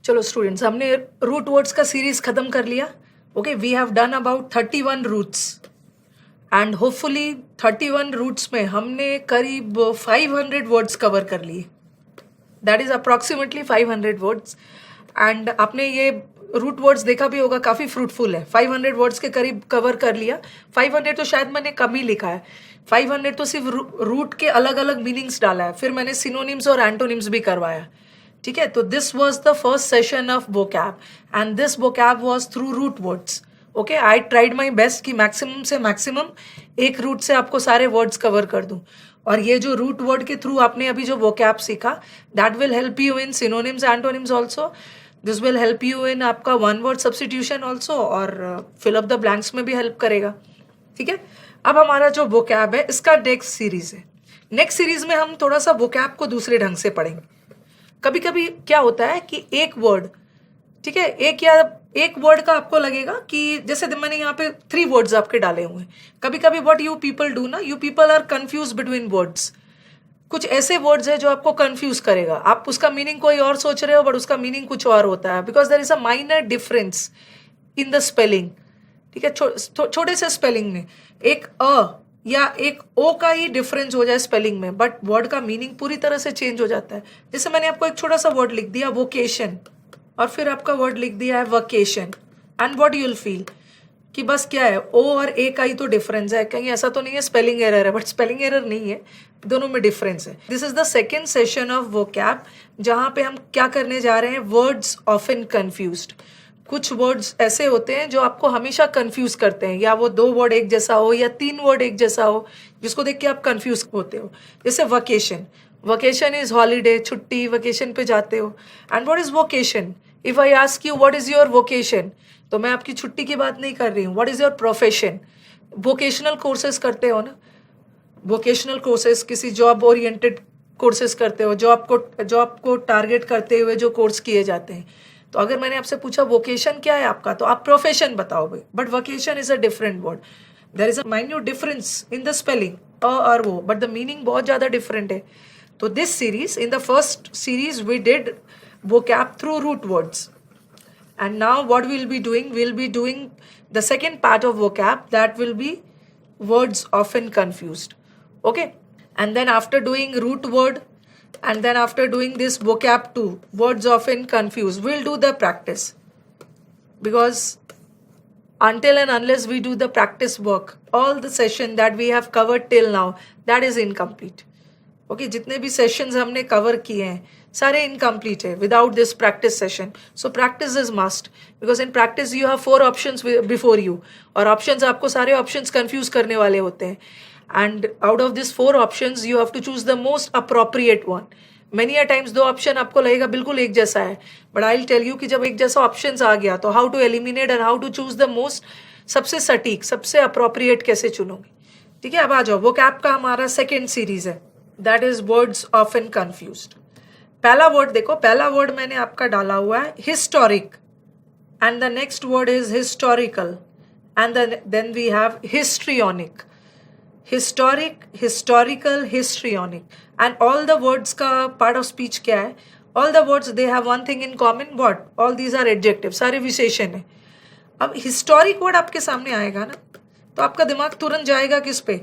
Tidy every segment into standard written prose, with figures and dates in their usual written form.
चलो स्टूडेंट्स, हमने root words का सीरीज खत्म कर लिया. Okay, we have done about 31 roots and hopefully 31 roots में हमने करीब 500 वर्ड्स कवर कर लिए. That is approximately 500 words. And आपने ये रूट वर्ड्स देखा भी होगा, काफ़ी फ्रूटफुल है. 500 वर्ड्स के करीब कवर कर लिया. 500 तो शायद मैंने कम ही लिखा है. 500 तो सिर्फ रूट के अलग अलग मीनिंग्स डाला है, फिर मैंने सिनोनिम्स और एंटोनिम्स भी करवाया. ठीक है, तो this was the first session of vocab and this vocab was through root words. Okay, I tried my best कि मैक्सिमम से मैक्सिमम एक रूट से आपको सारे वर्ड्स कवर कर दूं. और ये जो रूट वर्ड के थ्रू आपने अभी जो वोकैब सीखा, that will help you in synonyms antonyms also. This will help you in आपका वन वर्ड सब्सटीट्यूशन ऑल्सो, और फिल अप द ब्लैंक्स में भी हेल्प करेगा. ठीक है, अब हमारा जो वोकैब है इसका नेक्स्ट सीरीज है. नेक्स्ट सीरीज में हम थोड़ा सा वोकैब को दूसरे ढंग से पढ़ेंगे. कभी कभी क्या होता है कि एक वर्ड, ठीक है, एक वर्ड का आपको लगेगा कि जैसे मैंने यहाँ पे 3 वर्ड्स आपके डाले हुए हैं. कभी कभी व्हाट यू पीपल डू ना, you people are confuse between words. कुछ ऐसे वर्ड्स है जो आपको कंफ्यूज करेगा. आप उसका मीनिंग कोई और सोच रहे हो बट उसका मीनिंग कुछ और होता है, because there is a minor difference in the spelling. ठीक है, छोटे से स्पेलिंग में एक अ या एक ओ का ही डिफरेंस हो जाए स्पेलिंग में, बट वर्ड का मीनिंग पूरी तरह से चेंज हो जाता है. जैसे मैंने आपको एक छोटा सा वर्ड लिख दिया वोकेशन, और फिर आपका वर्ड लिख दिया है vacation, and what you will feel कि बस क्या है, ओ और ए का ही तो डिफरेंस है. कहीं ऐसा तो नहीं है स्पेलिंग एरर है, बट स्पेलिंग एरर नहीं है, दोनों में डिफरेंस है. This is the second session of vocab, जहां पे हम क्या करने जा रहे हैं, वर्ड्स ऑफन कंफ्यूज्ड. कुछ वर्ड्स ऐसे होते हैं जो आपको हमेशा कंफ्यूज करते हैं, या वो 2 वर्ड एक जैसा हो या 3 वर्ड एक जैसा हो, जिसको देख के आप कंफ्यूज होते हो. जैसे वकेशन, वकेशन इज हॉलीडे, छुट्टी, वकेशन पे जाते हो. And what is vocation? If I ask you what is your vocation, तो मैं आपकी छुट्टी की बात नहीं कर रही हूँ. What is your profession? Vocational courses करते हो ना, वोकेशनल कोर्सेज, किसी जॉब ओरिएंटेड कोर्सेज करते हो, जॉब को टारगेट करते हुए जो कोर्स किए जाते हैं. तो अगर मैंने आपसे पूछा वोकेशन क्या है आपका, तो आप प्रोफेशन बताओगे, but vocation is a different word. There is a minute difference in the spelling अ और वो, बट द मीनिंग बहुत ज़्यादा डिफरेंट है. तो this series, in the first series we did vocab through root words, and now what we'll be doing the second part of vocab, that will be words often confused. Okay, and then after doing root word and then after doing this vocab 2, words often confused, we'll do the practice, because until and unless we do the practice work, all the session that we have covered till now, that is incomplete. Okay, जितने भी sessions हमने cover किए हैं सारे incomplete है without this practice session. So practice is must, because in practice you have 4 options before you, और options आपको सारे ऑप्शंस कंफ्यूज करने वाले होते हैं. And out of this 4 options you have to choose the most appropriate one. Many a times 2 option आपको लगेगा बिल्कुल एक जैसा है, but I will tell you कि जब एक जैसा ऑप्शंस आ गया तो how to eliminate and how to choose the most, सबसे सटीक, सबसे अप्रोप्रिएट कैसे चुनोगे. ठीक है, अब आ जाओ. वोकैब का हमारा सेकेंड सीरीज है, that is words often confused. पहला वर्ड देखो, पहला वर्ड मैंने आपका डाला हुआ है historic, and the next word is historical, and then we have histrionic. Historic, historical, histrionic, and all the words का पार्ट ऑफ स्पीच क्या है, all the words they have one thing in common, what, all these are adjective, सारे विशेषण है. अब historic word आपके सामने आएगा ना, तो आपका दिमाग तुरंत जाएगा किस पे,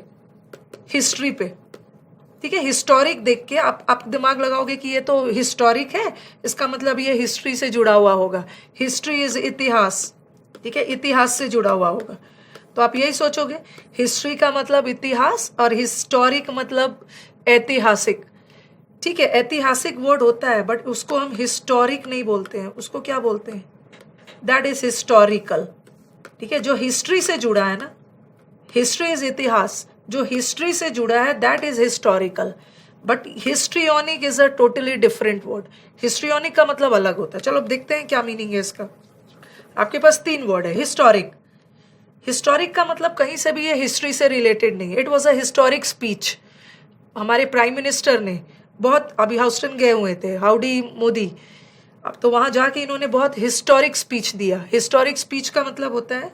हिस्ट्री पे. ठीक है, हिस्टोरिक देख के आप दिमाग लगाओगे कि ये तो हिस्टोरिक है, इसका मतलब ये हिस्ट्री से जुड़ा हुआ होगा. हिस्ट्री इज इतिहास, ठीक है, इतिहास से जुड़ा हुआ होगा. तो आप यही सोचोगे, हिस्ट्री का मतलब इतिहास और हिस्टोरिक मतलब ऐतिहासिक. ठीक है, ऐतिहासिक वर्ड होता है बट उसको हम हिस्टोरिक नहीं बोलते हैं, उसको क्या बोलते हैं, दैट इज हिस्टोरिकल. ठीक है, जो हिस्ट्री से जुड़ा है ना, हिस्ट्री इज इतिहास, जो हिस्ट्री से जुड़ा है that is historical, but histrionic is a totally different word. Histrionic का मतलब अलग होता है. चलो अब देखते हैं क्या मीनिंग है इसका. आपके पास 3 वर्ड है. हिस्टोरिक, हिस्टोरिक का मतलब कहीं से भी ये हिस्ट्री से रिलेटेड नहीं है. It was a historic speech. हमारे प्राइम मिनिस्टर ने बहुत, अभी ह्यूस्टन गए हुए थे, हाउडी मोदी, अब तो वहां जाके इन्होंने बहुत हिस्टोरिक स्पीच दिया. हिस्टोरिक स्पीच का मतलब होता है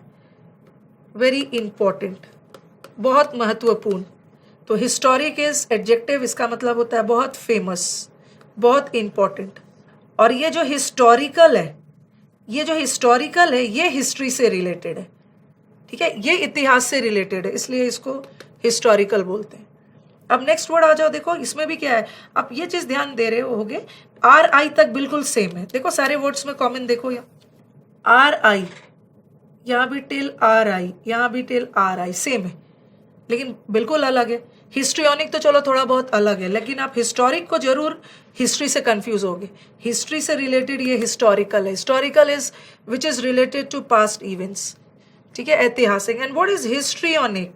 वेरी इंपॉर्टेंट, बहुत महत्वपूर्ण. तो हिस्टोरिक इज एडजेक्टिव, इसका मतलब होता है बहुत फेमस, बहुत इंपॉर्टेंट. और ये जो हिस्टोरिकल है, ये हिस्ट्री से रिलेटेड है, ठीक है, ये इतिहास से रिलेटेड है, इसलिए इसको हिस्टोरिकल बोलते हैं। अब नेक्स्ट वर्ड आ जाओ, देखो इसमें भी क्या है, आप ये चीज ध्यान दे रहे होगे, आर आई तक बिल्कुल सेम है। देखो सारे वर्ड्स में कॉमन देखो, यहाँ आर आई, यहाँ भी टिल आर आई, यहाँ भी टिल आर आई, सेम है, लेकिन बिल्कुल अलग है। हिस्ट्रियोनिक तो चलो थोड़ा बहुत अलग है, लेकिन आप हिस्टोरिक को जरूर हिस्ट्री से कंफ्यूज होगे। हिस्ट्री से रिलेटेड ये हिस्टोरिकल है। Historical is which is related to past events, ठीक है, ऐतिहासिक। And what is histrionic?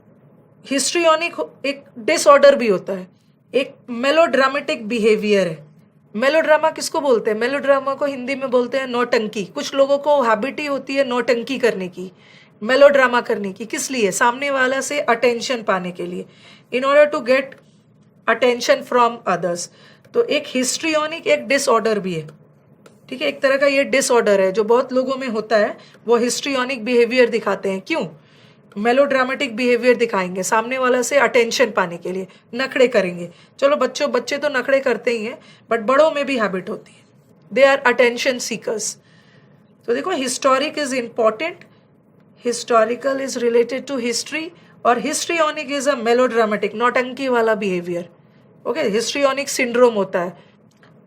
Histrionic एक डिसऑर्डर भी होता है, एक मेलोड्रामेटिक बिहेवियर है। मेलोड्रामा किसको बोलते हैं? मेलोड्रामा को हिंदी में बोलते हैं नौटंकी। कुछ लोगों को हैबिट ही होती है नौटंकी करने की, मेलोड्रामा करने की। किस लिए? सामने वाला से अटेंशन पाने के लिए, in order to get attention from others. तो एक हिस्ट्रियोनिक एक डिसऑर्डर भी है, ठीक है, एक तरह का ये डिसऑर्डर है जो बहुत लोगों में होता है। वो हिस्ट्रियोनिक बिहेवियर दिखाते हैं। क्यों? मेलोड्रामेटिक बिहेवियर दिखाएंगे सामने वाला से अटेंशन पाने के लिए, नखड़े करेंगे। चलो बच्चे तो नखड़े करते ही हैं, बट बड़ों में भी हैबिट होती है, दे आर अटेंशन सीकर्स। तो देखो historic is important, historical is related to history, और हिस्ट्रियोनिक इज अ मेलोड्रामेटिक, नौटंकी वाला बिहेवियर। ओके, हिस्ट्रियोनिक सिंड्रोम होता है।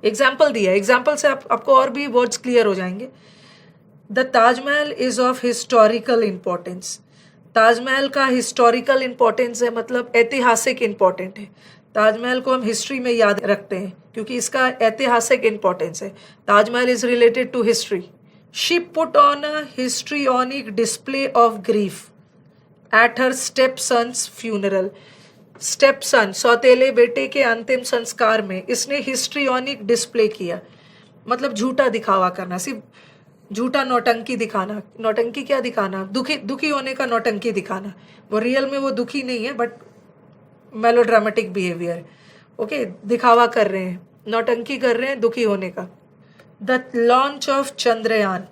एग्जाम्पल दिया, एग्जाम्पल से आपको और भी वर्ड्स क्लियर हो जाएंगे। The Taj Mahal is of historical importance. Taj Mahal का हिस्टोरिकल इंपॉर्टेंस है, मतलब ऐतिहासिक इंपॉर्टेंट है। ताजमहल को हम हिस्ट्री में याद रखते हैं क्योंकि इसका ऐतिहासिक इंपॉर्टेंस है। Taj Mahal is related to history. She put on a histrionic display of grief at her step sons funeral. Step सन, सौतेले बेटे के अंतिम संस्कार में इसने हिस्ट्रियोनिक डिस्प्ले किया, मतलब झूठा दिखावा करना, सिर्फ झूठा नौटंकी दिखाना। नौटंकी क्या दिखाना? दुखी होने का नौटंकी दिखाना। वो रियल में वो दुखी नहीं है, बट मेलोड्रामेटिक बिहेवियर। ओके, दिखावा कर रहे हैं, नौटंकी कर रहे हैं दुखी होने का। The launch of Chandrayaan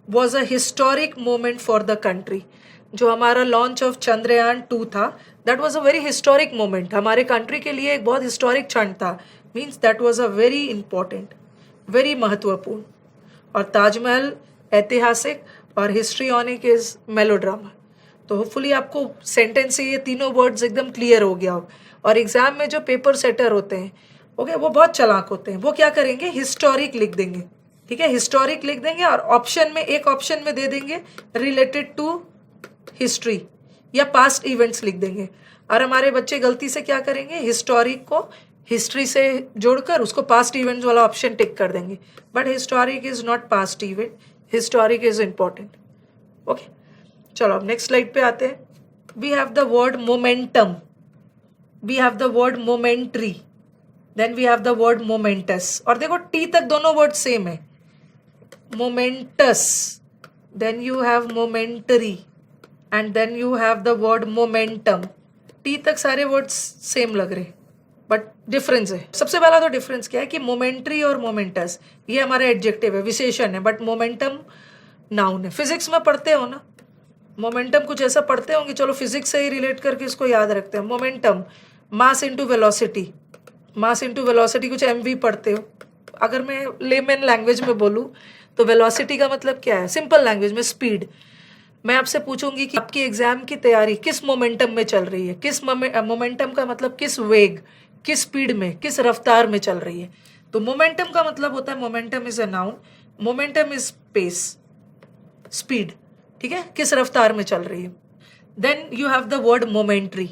was a historic moment for the country. जो हमारा लॉन्च ऑफ चंद्रयान 2 था, that was a very historic moment, हमारे कंट्री के लिए एक बहुत हिस्टोरिक क्षण था। Means that was a very important, very महत्वपूर्ण। और ताजमहल ऐतिहासिक और हिस्ट्रियोनिक इज मेलोड्रामा। तो होपफुली आपको सेंटेंस से ये तीनों वर्ड्स एकदम क्लियर हो गया हो। और एग्जाम में जो पेपर सेटर होते हैं, ओके, वो बहुत चालाक होते हैं। वो क्या करेंगे? हिस्टोरिक लिख देंगे, ठीक है, हिस्टोरिक लिख देंगे, और ऑप्शन में एक ऑप्शन में दे देंगे रिलेटेड टू हिस्ट्री या पास्ट इवेंट्स लिख देंगे। और हमारे बच्चे गलती से क्या करेंगे? हिस्टोरिक को हिस्ट्री से जोड़कर उसको पास्ट इवेंट्स वाला ऑप्शन टिक कर देंगे। But historic is not past event, historic is important. Okay, चलो अब नेक्स्ट स्लाइड पे आते हैं। We have the word momentum, we have the word momentary, then we have the word momentous. और देखो टी तक दोनों वर्ड सेम है, momentous, then you have momentary, and then you have the word momentum. T तक सारे words same लग रहे, but difference है। सबसे पहला तो डिफरेंस क्या है कि मोमेंट्री और मोमेंटस ये हमारा एडजेक्टिव है, विशेषण है, बट मोमेंटम नाउन है। फिजिक्स में पढ़ते हो ना, मोमेंटम कुछ ऐसा पढ़ते होंगे, चलो फिजिक्स से ही रिलेट करके इसको याद रखते हैं। Momentum, mass into velocity, mass into velocity कुछ एमवी पढ़ते हो। अगर मैं लेमन लैंग्वेज में बोलूँ तो वेलोसिटी का मतलब क्या है? सिंपल लैंग्वेज में स्पीड। मैं आपसे पूछूंगी कि आपकी एग्जाम की तैयारी किस मोमेंटम में चल रही है? किस मोमेंटम का मतलब किस वेग, किस स्पीड में, किस रफ्तार में चल रही है? तो मोमेंटम का मतलब होता है, momentum is a noun, momentum is pace, speed, ठीक है, किस रफ्तार में चल रही है। Then you have the word momentary.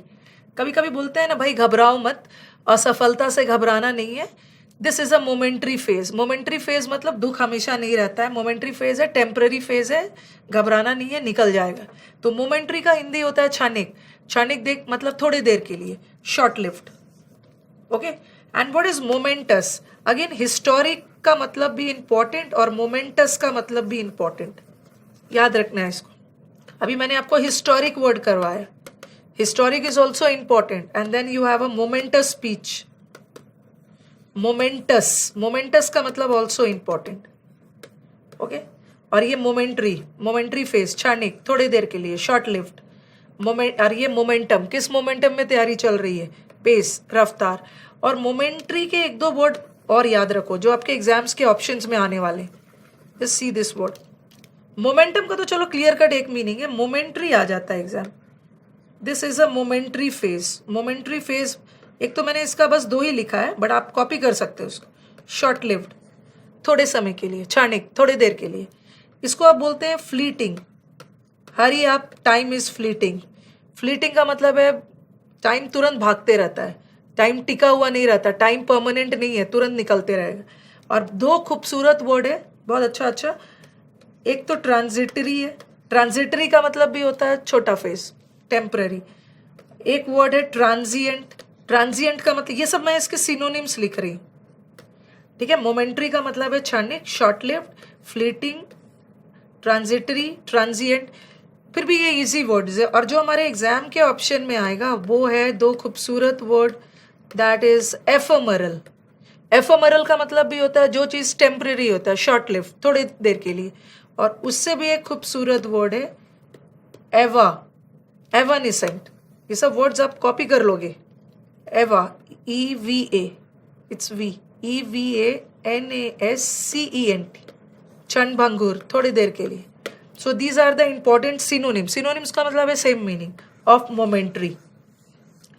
कभी कभी बोलते हैं ना भाई घबराओ मत, असफलता से घबराना नहीं है, this is a momentary phase. Momentary phase मतलब दुख हमेशा नहीं रहता है, मोमेंट्री फेज है, टेम्पररी फेज है, घबराना नहीं है, निकल जाएगा। तो मोमेंट्री का हिंदी होता है क्षणिक। क्षणिक देख मतलब थोड़ी देर के लिए, short lived. Okay, and what is moments? Again historic का मतलब भी इंपॉर्टेंट और मोमेंटस का मतलब भी इंपॉर्टेंट, याद रखना है इसको। अभी मैंने आपको हिस्टोरिक वर्ड करवाया, historic is also important, and then you have a momentous speech. Momentous, momentous का मतलब ऑल्सो इंपॉर्टेंट। ओके, और ये मोमेंट्री, मोमेंट्री फेज, क्षणिक, थोड़ी देर के लिए, शॉर्ट लिव्ड। और ये मोमेंटम, किस मोमेंटम में तैयारी चल रही है? पेस, रफ्तार। और मोमेंट्री के एक दो वर्ड और याद रखो जो आपके एग्जाम्स के ऑप्शंस में आने वाले, just see this word. Momentum का तो चलो क्लियर कट एक मीनिंग है, मोमेंट्री आ जाता है exam. This is a momentary phase. Momentary phase एक तो मैंने इसका बस 2 ही लिखा है, बट आप कॉपी कर सकते हो उसको। शॉर्ट लिव्ड, थोड़े समय के लिए, क्षणिक, थोड़ी देर के लिए। इसको आप बोलते हैं फ्लीटिंग। हरी आप, टाइम इज फ्लीटिंग। फ्लीटिंग का मतलब है टाइम तुरंत भागते रहता है, टाइम टिका हुआ नहीं रहता, टाइम परमानेंट नहीं है, तुरंत निकलते रहेगा। और 2 खूबसूरत वर्ड है, बहुत अच्छा। एक तो ट्रांजिटरी है। ट्रांजिटरी का मतलब भी होता है छोटा फेज, टेम्पररी। एक वर्ड है ट्रांजिएंट। ट्रांजिएंट का मतलब, ये सब मैं इसके सिनोनिम्स लिख रही हूँ, ठीक है। मोमेंट्री का मतलब है क्षणिक, short lived, fleeting, transitory, transient. फिर भी ये इजी वर्ड्स है। और जो हमारे एग्जाम के ऑप्शन में आएगा वो है 2 खूबसूरत word, that is ephemeral. Ephemeral का मतलब भी होता है जो चीज़ टेम्पररी होता है, शॉर्ट लिव, थोड़ी देर के लिए। और उससे भी एक खूबसूरत वर्ड है एवा, एवानिसेंट। ये सब वर्ड्स आप कॉपी कर लोगे। एवा, EVA, इट्स V, EVANASCENT, क्षण भंगुर, थोड़ी देर के लिए। So these are the important synonyms. Synonyms का मतलब है same meaning of momentary.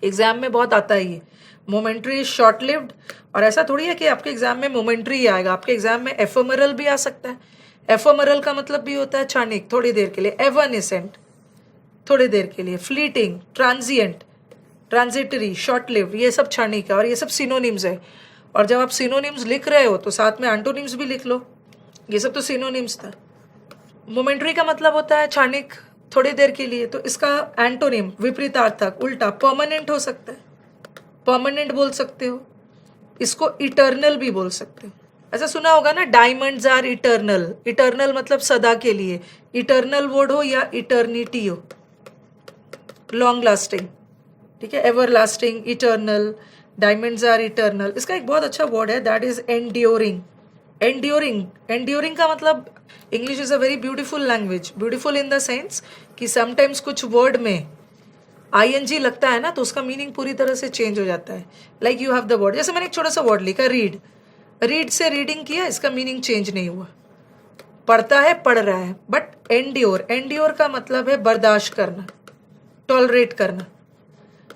Exam में बहुत आता है ये। Momentary, short lived. और ऐसा थोड़ी है कि आपके एग्जाम में मोमेंट्री ही आएगा, आपके एग्जाम में एफेमरल भी आ सकता है। एफेमरल का मतलब भी होता है क्षणिक, थोड़ी देर के लिए। एवानिसेंट, थोड़ी देर के लिए। Fleeting, transient, transitory, short lived, ये सब क्षणिक है और ये सब सिनोनिम्स है। और जब आप सिनोनिम्स लिख रहे हो तो साथ में एंटोनिम्स भी लिख लो। ये सब तो सिनोनिम्स था। मोमेंट्री का मतलब होता है क्षणिक, थोड़ी देर के लिए, तो इसका एंटोनिम, विपरीतार्थक, उल्टा, परमानेंट हो सकता है। परमानेंट बोल सकते हो इसको, इटर्नल भी बोल सकते हो। ऐसा सुना होगा ना, डायमंड्स आर इटर्नल। इटर्नल मतलब सदा के लिए। इटर्नल वर्ड हो या इटर्निटी हो, लॉन्ग लास्टिंग, ठीक है। Everlasting, eternal, diamonds are eternal. इसका एक बहुत अच्छा वर्ड है, that is enduring. Enduring, enduring का मतलब, English is a very beautiful language. Beautiful in the sense कि समटाइम्स कुछ वर्ड में ING लगता है ना तो उसका मीनिंग पूरी तरह से चेंज हो जाता है। Like you have the word, जैसे मैंने एक छोटा सा वर्ड लिखा रीड। रीड से रीडिंग किया, इसका मीनिंग चेंज नहीं हुआ, पढ़ता है, पढ़ रहा है। बट एंड्योर, एंड्योर का मतलब है बर्दाश्त करना, टॉलरेट करना।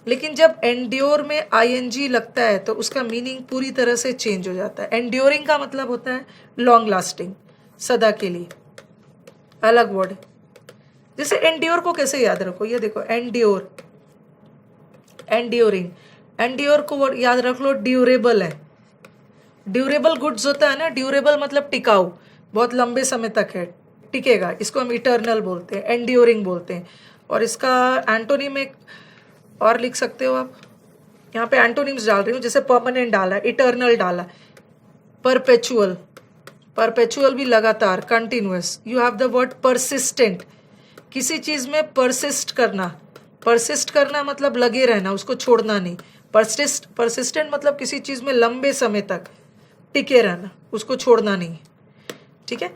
लेकिन जब एंड्योर में ING लगता है तो उसका मीनिंग पूरी तरह से चेंज हो जाता है। एंड्योरिंग का मतलब होता है लॉन्ग लास्टिंग, सदा के लिए, अलग वर्ड है। जैसे एंड्योर को कैसे याद रखो, ये देखो एंड्योर, एंड्योरिंग। एंड्योर को याद रख लो, ड्यूरेबल है। ड्यूरेबल गुड्स होता है ना, ड्यूरेबल मतलब टिकाऊ, बहुत लंबे समय तक है, टिकेगा, इसको हम इटर्नल बोलते हैं, एंड्योरिंग बोलते हैं। और इसका एंटोनिम एक और लिख सकते हो आप, यहाँ पे एंटोनिम्स डाल रही हूँ, जैसे परमानेंट डाला, इटर्नल डाला, परपेचुअल, परपेचुअल भी लगातार, continuous. You have the word persistent, किसी चीज में परसिस्ट करना। परसिस्ट करना मतलब लगे रहना, उसको छोड़ना नहीं। परसिस्टेंट मतलब किसी चीज में लंबे समय तक टिके रहना, उसको छोड़ना नहीं, ठीक है।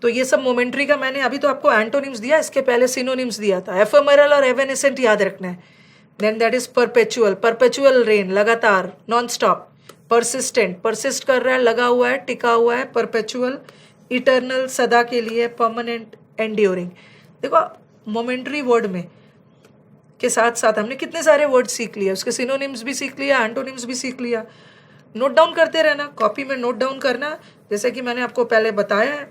तो ये सब मोमेंट्री का मैंने अभी तो आपको एंटोनिम्स दिया, इसके पहले सिनोनिम्स दिया था। एफेमरल और एवेनेसेंट याद रखना है। Then that is perpetual, perpetual rain, लगातार, नॉन स्टॉप। परसिस्टेंट, परसिस्ट कर रहा है, लगा हुआ है, टिका हुआ है, परपेचुअल। इटर्नल, सदा के लिए। Permanent, enduring. देखो मोमेंट्री वर्ड में के साथ साथ हमने कितने सारे वर्ड सीख लिए, उसके सिनोनिम्स भी सीख लिया, एंटोनिम्स भी सीख लिया। नोट डाउन करते रहना, कॉपी में नोट डाउन करना। जैसे कि मैंने आपको पहले बताया है,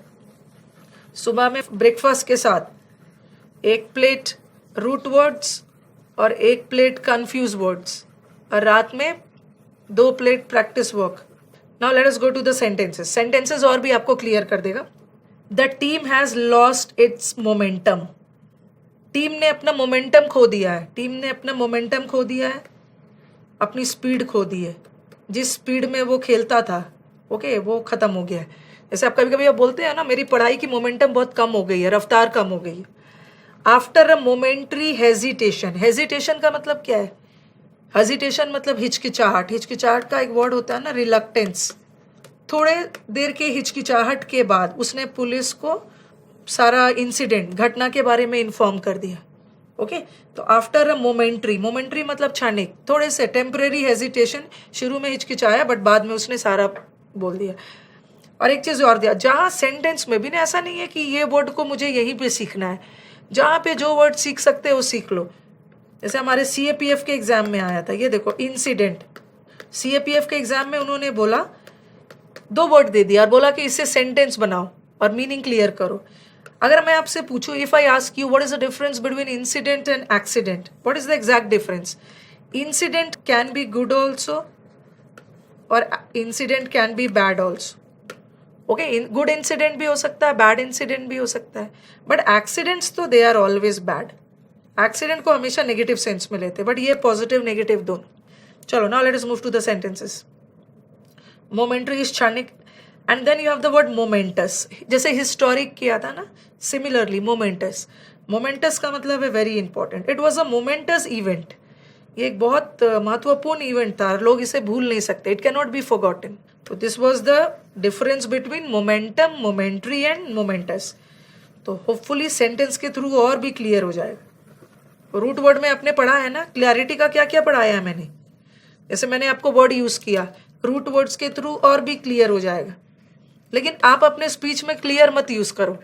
सुबह में ब्रेकफास्ट के साथ 1 प्लेट रूट वर्ड्स और 1 प्लेट कंफ्यूज वर्ड्स, और रात में 2 plate practice work. Now let us go to the sentences. Sentences और भी आपको क्लियर कर देगा। The team has lost its momentum. Team ने अपना मोमेंटम खो दिया है। टीम ने अपना मोमेंटम खो दिया है, अपनी स्पीड खो दी है। जिस स्पीड में वो खेलता था, ओके, वो खत्म हो गया है। जैसे आप कभी कभी आप बोलते हैं ना, मेरी पढ़ाई की मोमेंटम बहुत कम हो गई है, रफ्तार कम हो गई है। After a momentary hesitation, hesitation का मतलब क्या है? हेजिटेशन मतलब हिचकिचाहट। हिचकिचाहट का एक वर्ड होता है ना, रिलक्टेंस। थोड़े देर के हिचकिचाहट के बाद उसने पुलिस को सारा इंसिडेंट, घटना के बारे में इन्फॉर्म कर दिया, ओके। तो आफ्टर अ मोमेंट्री, मोमेंट्री मतलब क्षणिक, थोड़े से, टेम्परेरी हेजिटेशन, शुरू में हिचकिचाया बट बाद में उसने सारा बोल दिया। और एक चीज़ और दिया, जहाँ सेंटेंस में भी ना ऐसा नहीं है कि ये वर्ड को मुझे यहीं पे सीखना है, जहाँ पे जो वर्ड सीख सकते हो सीख लो। जैसे हमारे CAPF के एग्जाम में आया था, ये देखो इंसिडेंट, CAPF के एग्जाम में उन्होंने बोला 2 वर्ड दे दिया और बोला कि इससे सेंटेंस बनाओ और मीनिंग क्लियर करो। अगर मैं आपसे पूछूं, if I ask you what is the difference between incident and accident, what is the exact difference? Incident can be good also और incident can be bad also. Okay, good incident भी हो सकता है, बैड इंसिडेंट भी हो सकता है, but accidents तो they are always bad. Accident को हमेशा नेगेटिव सेंस में लेते हैं, बट ये पॉजिटिव नेगेटिव दोनों। चलो now let us move to the sentences. Momentary is क्षणिक, and then you have the word momentous. जैसे हिस्टोरिक किया था ना, सिमिलरली मोमेंटस। मोमेंटस का मतलब है very important. It was a momentous event, ये एक बहुत महत्वपूर्ण इवेंट था, लोग इसे भूल नहीं सकते, it can not be forgotten. तो this was the difference between momentum, momentary and momentous. तो होपफुली सेंटेंस के थ्रू और भी क्लियर हो जाएगा। रूट वर्ड में आपने पढ़ा है ना, क्लैरिटी का क्या क्या पढ़ाया है मैंने। जैसे मैंने आपको वर्ड यूज किया, रूट वर्ड्स के थ्रू और भी क्लियर हो जाएगा। लेकिन आप अपने स्पीच में क्लियर मत यूज करो,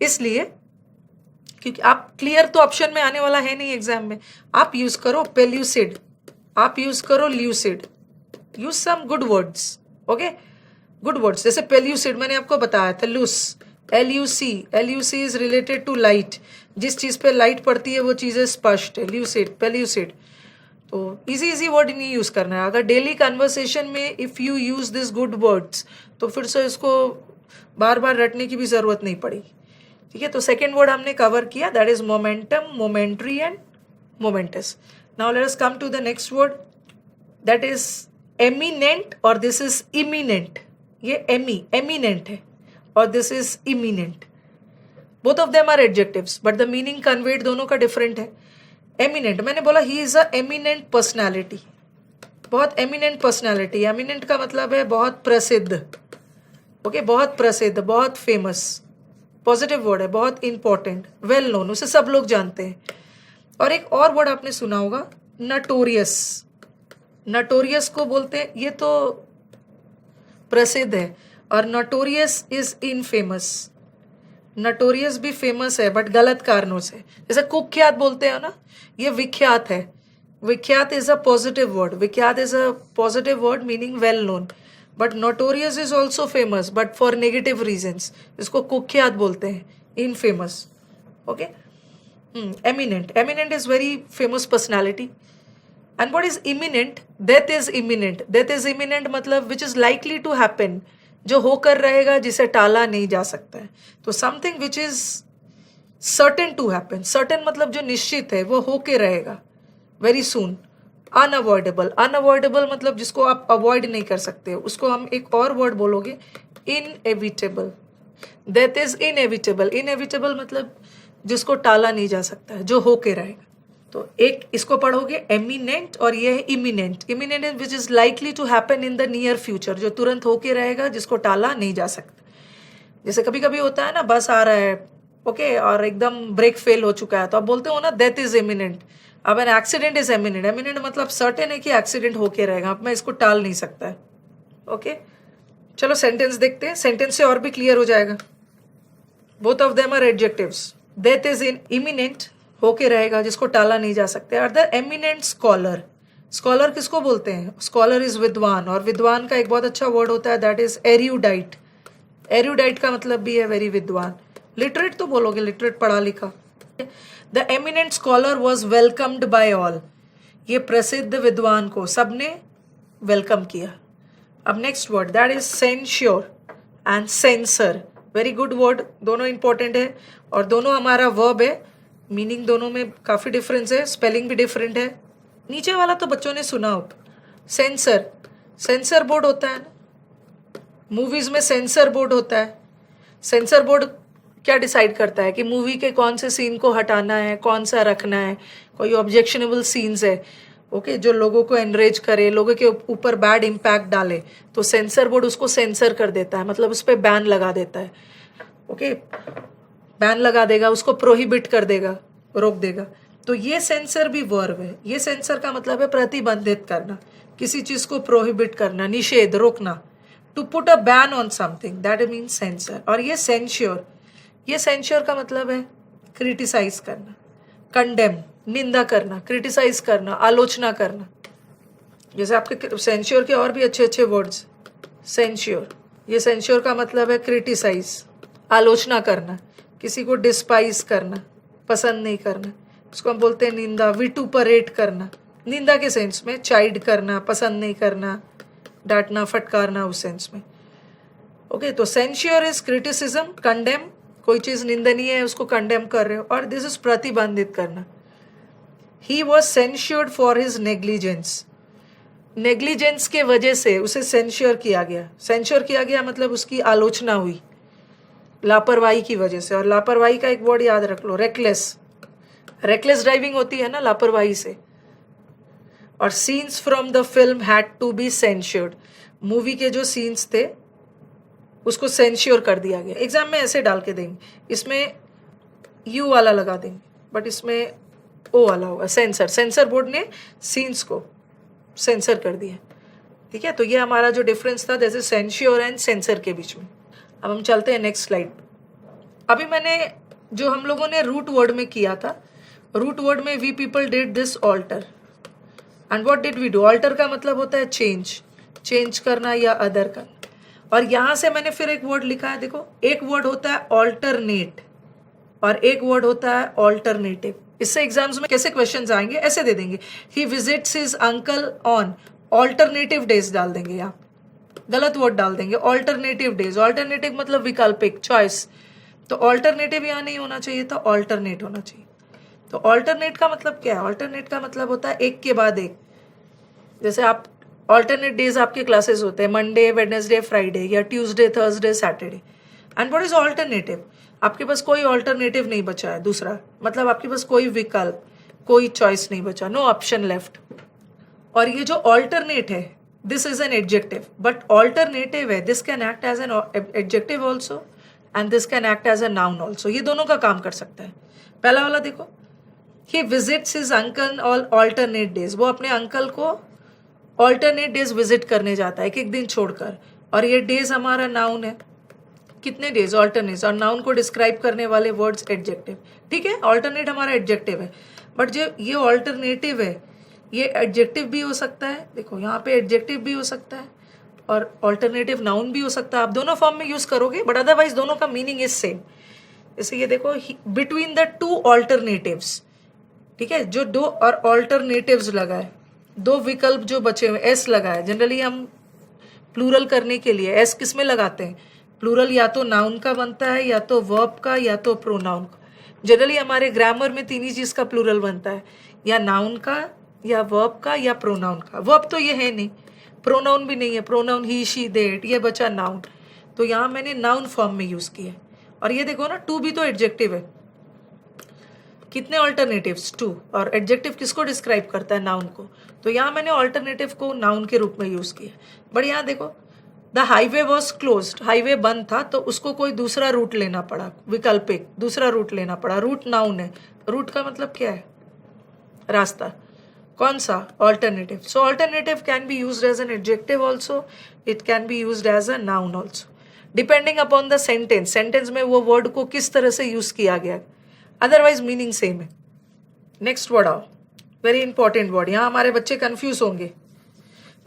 इसलिए क्योंकि आप क्लियर तो ऑप्शन में आने वाला है नहीं एग्जाम में। आप यूज करो पेल्यूसिड, आप यूज करो lucid, use some good words. Okay, good words जैसे पेल्यूसिड मैंने आपको बताया था, luce, LUC is related to light. जिस चीज पे लाइट पड़ती है वो चीजें स्पष्ट है, ल्यूसिड, पेल्यूसिड। तो इजी वर्ड नहीं यूज करना है। अगर डेली कन्वर्सेशन में if you use this good words तो फिर से इसको बार बार रटने की भी जरूरत नहीं पड़ी। ठीक है, तो सेकेंड वर्ड हमने कवर किया, that is momentum, momentary and momentous. Now let us come to the next word, that is eminent और दिस इज इमिनेंट। ये एमिनेंट है और this is imminent. Both of them are adjectives but the meaning conveyed दोनों का different है। Eminent मैंने बोला he is a eminent personality, बहुत एमिनेंट पर्सनैलिटी। एमिनेंट का मतलब है बहुत प्रसिद्ध। ओके, बहुत प्रसिद्ध, बहुत फेमस, पॉजिटिव वर्ड है, बहुत इंपॉर्टेंट, वेल नोन, उसे सब लोग जानते हैं। और एक और वर्ड आपने सुना होगा, नटोरियस। नटोरियस को बोलते हैं, ये तो प्रसिद्ध है, और नटोरियस इज इनफेमस। नटोरियस भी फेमस है बट गलत कारणों से। जैसे कुख्यात बोलते हैं ना, ये विख्यात है। विख्यात इज अ पॉजिटिव वर्ड, विख्यात is a positive word meaning well known, but notorious is also famous but for negative reasons, इसको कुख्यात बोलते हैं, infamous. Okay, eminent is very famous personality. And what is imminent? Death is imminent. Death is imminent मतलब which is likely to happen, जो होकर रहेगा, जिसे टाला नहीं जा सकता है। तो something which is certain to happen, certain मतलब जो निश्चित है, वो होके रहेगा वेरी सून। अनअवॉइडेबल, अनअवॉइडेबल मतलब जिसको आप अवॉइड नहीं कर सकते, उसको हम एक और वर्ड बोलोगे, inevitable. Death is inevitable, inevitable मतलब जिसको टाला नहीं जा सकता है, जो होके रहेगा। तो एक इसको पढ़ोगे एमिनेंट, और ये है imminent. Imminent which is likely to happen in the near future, जो तुरंत होके रहेगा, जिसको टाला नहीं जा सकता। जैसे कभी कभी होता है ना, बस आ रहा है ओके और एकदम ब्रेक फेल हो चुका है, तो आप बोलते हो ना डेथ इज इमिनेंट। अब an accident is eminent, eminent मतलब सर्टेन है कि एक्सीडेंट होके रहेगा, अब मैं इसको टाल नहीं सकता है। ओके, चलो सेंटेंस देखते हैं, सेंटेंस से और भी क्लियर हो जाएगा। Both of them are adjectives. Death is in imminent, होके रहेगा, जिसको टाला नहीं जा सकते। और द एमिनेंट स्कॉलर, स्कॉलर किसको बोलते हैं? स्कॉलर इज विद्वान, और विद्वान का एक बहुत अच्छा वर्ड होता है, दैट इज एर्यूडाइट। एर्यूडाइट का मतलब भी है वेरी विद्वान। लिटरेट तो बोलोगे, लिटरेट पढ़ा लिखा। The eminent scholar was welcomed by all, ये प्रसिद्ध विद्वान को सबने वेलकम किया। अब next word, that is censure and censor. Very good word, दोनों इंपॉर्टेंट है और दोनों हमारा वर्ब है। मीनिंग दोनों में काफ़ी डिफरेंस है, स्पेलिंग भी डिफरेंट है। नीचे वाला तो बच्चों ने सुना हो, सेंसर, सेंसर बोर्ड होता है ना, मूवीज में सेंसर बोर्ड होता है। सेंसर बोर्ड क्या डिसाइड करता है कि मूवी के कौन से सीन को हटाना है, कौन सा रखना है। कोई ऑब्जेक्शनेबल सीन्स है ओके, जो लोगों को एनरेज करे, लोगों के ऊपर बैड इम्पैक्ट डाले, तो सेंसर बोर्ड उसको सेंसर कर देता है, मतलब उस पर बैन लगा देता है। ओके, बैन लगा देगा, उसको प्रोहिबिट कर देगा, रोक देगा। तो ये सेंसर भी वर्ब है। ये सेंसर का मतलब है प्रतिबंधित करना, किसी चीज को प्रोहिबिट करना, निषेध, रोकना। To put a ban on something, that means censor. और ये सेंश्योर, ये सेंश्योर का मतलब है क्रिटिसाइज करना, कंडेम, निंदा करना, क्रिटिसाइज करना, आलोचना करना। जैसे आपके सेंश्योर के और भी अच्छे अच्छे वर्ड्स, सेंश्योर, ये सेंश्योर का मतलब है क्रिटिसाइज, आलोचना करना, किसी को डिस्पाइज करना, पसंद नहीं करना, उसको हम बोलते हैं निंदा, विटुपरेट करना, निंदा के सेंस में, चाइड करना, पसंद नहीं करना, डांटना, फटकारना, उस सेंस में। ओके, तो सेंश्योर इज क्रिटिसिज्म, कंडेम, कोई चीज निंदनीय है उसको कंडेम कर रहे हो, और दिस इज प्रतिबंधित करना। He was censored for his negligence, negligence के वजह से उसे सेंश्योर किया गया। सेंश्योर किया गया मतलब उसकी आलोचना हुई लापरवाही की वजह से। और लापरवाही का एक वर्ड याद रख लो, रेकलेस, रेकलेस ड्राइविंग होती है ना लापरवाही से। और scenes from the film had to be censored, movie के जो सीन्स थे उसको सेंश्योर कर दिया गया। एग्जाम में ऐसे डाल के देंगे, इसमें यू वाला लगा देंगे बट इसमें ओ वाला होगा, सेंसर। सेंसर बोर्ड ने सीन्स को सेंसर कर दिया, ठीक है। तो ये हमारा जो डिफरेंस था जैसे सेंश्योर एंड सेंसर के बीच में। अब हम चलते हैं नेक्स्ट स्लाइड। अभी मैंने जो हम लोगों ने रूट वर्ड में किया था, रूट वर्ड में we people did this alter and what did we do. Alter का मतलब होता है चेंज, चेंज करना या अदर करना। और यहां से मैंने फिर एक वर्ड लिखा है, देखो, एक वर्ड होता है ऑल्टरनेट और एक वर्ड होता है ऑल्टरनेटिव। इससे एग्जाम्स में कैसे क्वेश्चंस आएंगे, ऐसे दे देंगे, he visits his uncle on alternative days डाल देंगे, या गलत वर्ड डाल देंगे, ऑल्टरनेटिव डेज। ऑल्टरनेटिव मतलब विकल्पिक, चॉइस। तो ऑल्टरनेटिव यहाँ नहीं होना चाहिए था, ऑल्टरनेट होना चाहिए। तो ऑल्टरनेट का मतलब क्या है, ऑल्टरनेट का मतलब होता है एक के बाद एक। जैसे आप ऑल्टरनेट डेज आपके क्लासेस होते हैं, मंडे, वेडनेसडे, फ्राइडे, या Tuesday, Thursday, Saturday. And what is alternative, आपके पास कोई ऑल्टरनेटिव नहीं बचा है दूसरा, मतलब आपके पास कोई विकल्प, कोई चॉइस नहीं बचा, नो ऑप्शन लेफ्ट। और ये जो ऑल्टरनेट है, this is an adjective, but alternative है, this can act as an adjective also and this can act as a noun also. ये दोनों का काम कर सकता है। पहला वाला देखो, he visits his uncle on alternate days, वो अपने अंकल को ऑल्टरनेट डेज विजिट करने जाता है, एक एक दिन छोड़कर। और ये डेज हमारा नाउन है, कितने डेज, ऑल्टरनेट। और नाउन को डिस्क्राइब करने वाले वर्ड्स एडजेक्टिव, ठीक है। ऑल्टरनेट हमारा एडजेक्टिव है, बट जो ये ऑल्टरनेटिव है ये एडजेक्टिव भी हो सकता है, देखो यहाँ पे एडजेक्टिव भी हो सकता है और ऑल्टरनेटिव नाउन भी हो सकता है। आप दोनों फॉर्म में यूज करोगे, बट अदरवाइज दोनों का मीनिंग इज सेम। जैसे ये देखो, बिटवीन द टू ऑल्टरनेटिव्स, ठीक है, जो दो और ऑल्टरनेटिव्स लगा है, दो विकल्प जो बचे हुए, एस लगा है। जनरली हम प्लूरल करने के लिए एस किस में लगाते हैं, प्लूरल या तो नाउन का बनता है, या तो वर्ब का, या तो प्रोनाउन का। जनरली हमारे ग्रामर में तीन ही चीज का प्लूरल बनता है, या नाउन का, या वर्ब का, या प्रोनाउन का। वर्ब तो ये है नहीं, प्रोनाउन भी नहीं है, pronoun he, she, they, it, ये बचा नाउन। तो यहाँ मैंने नाउन फॉर्म में यूज किया है। और ये देखो ना, टू भी तो एडजेक्टिव है, कितने ऑल्टरनेटिव्स, टू। और एडजेक्टिव किसको डिस्क्राइब करता है, नाउन को। तो यहाँ मैंने ऑल्टरनेटिव को नाउन के रूप में यूज किया। बट यहाँ देखो, the highway was closed, highway बंद था तो उसको कोई दूसरा रूट लेना पड़ा, विकल्पिक दूसरा रूट लेना पड़ा। रूट नाउन है, रूट का मतलब क्या है, रास्ता। कौन सा, alternative. So alternative can be used as an adjective also, it can be used as a noun also, depending upon the sentence. Sentence में वो वर्ड को किस तरह से यूज किया गया, अदरवाइज मीनिंग सेम है। नेक्स्ट वर्ड आओ, वेरी इंपॉर्टेंट वर्ड। यहाँ हमारे बच्चे कंफ्यूज होंगे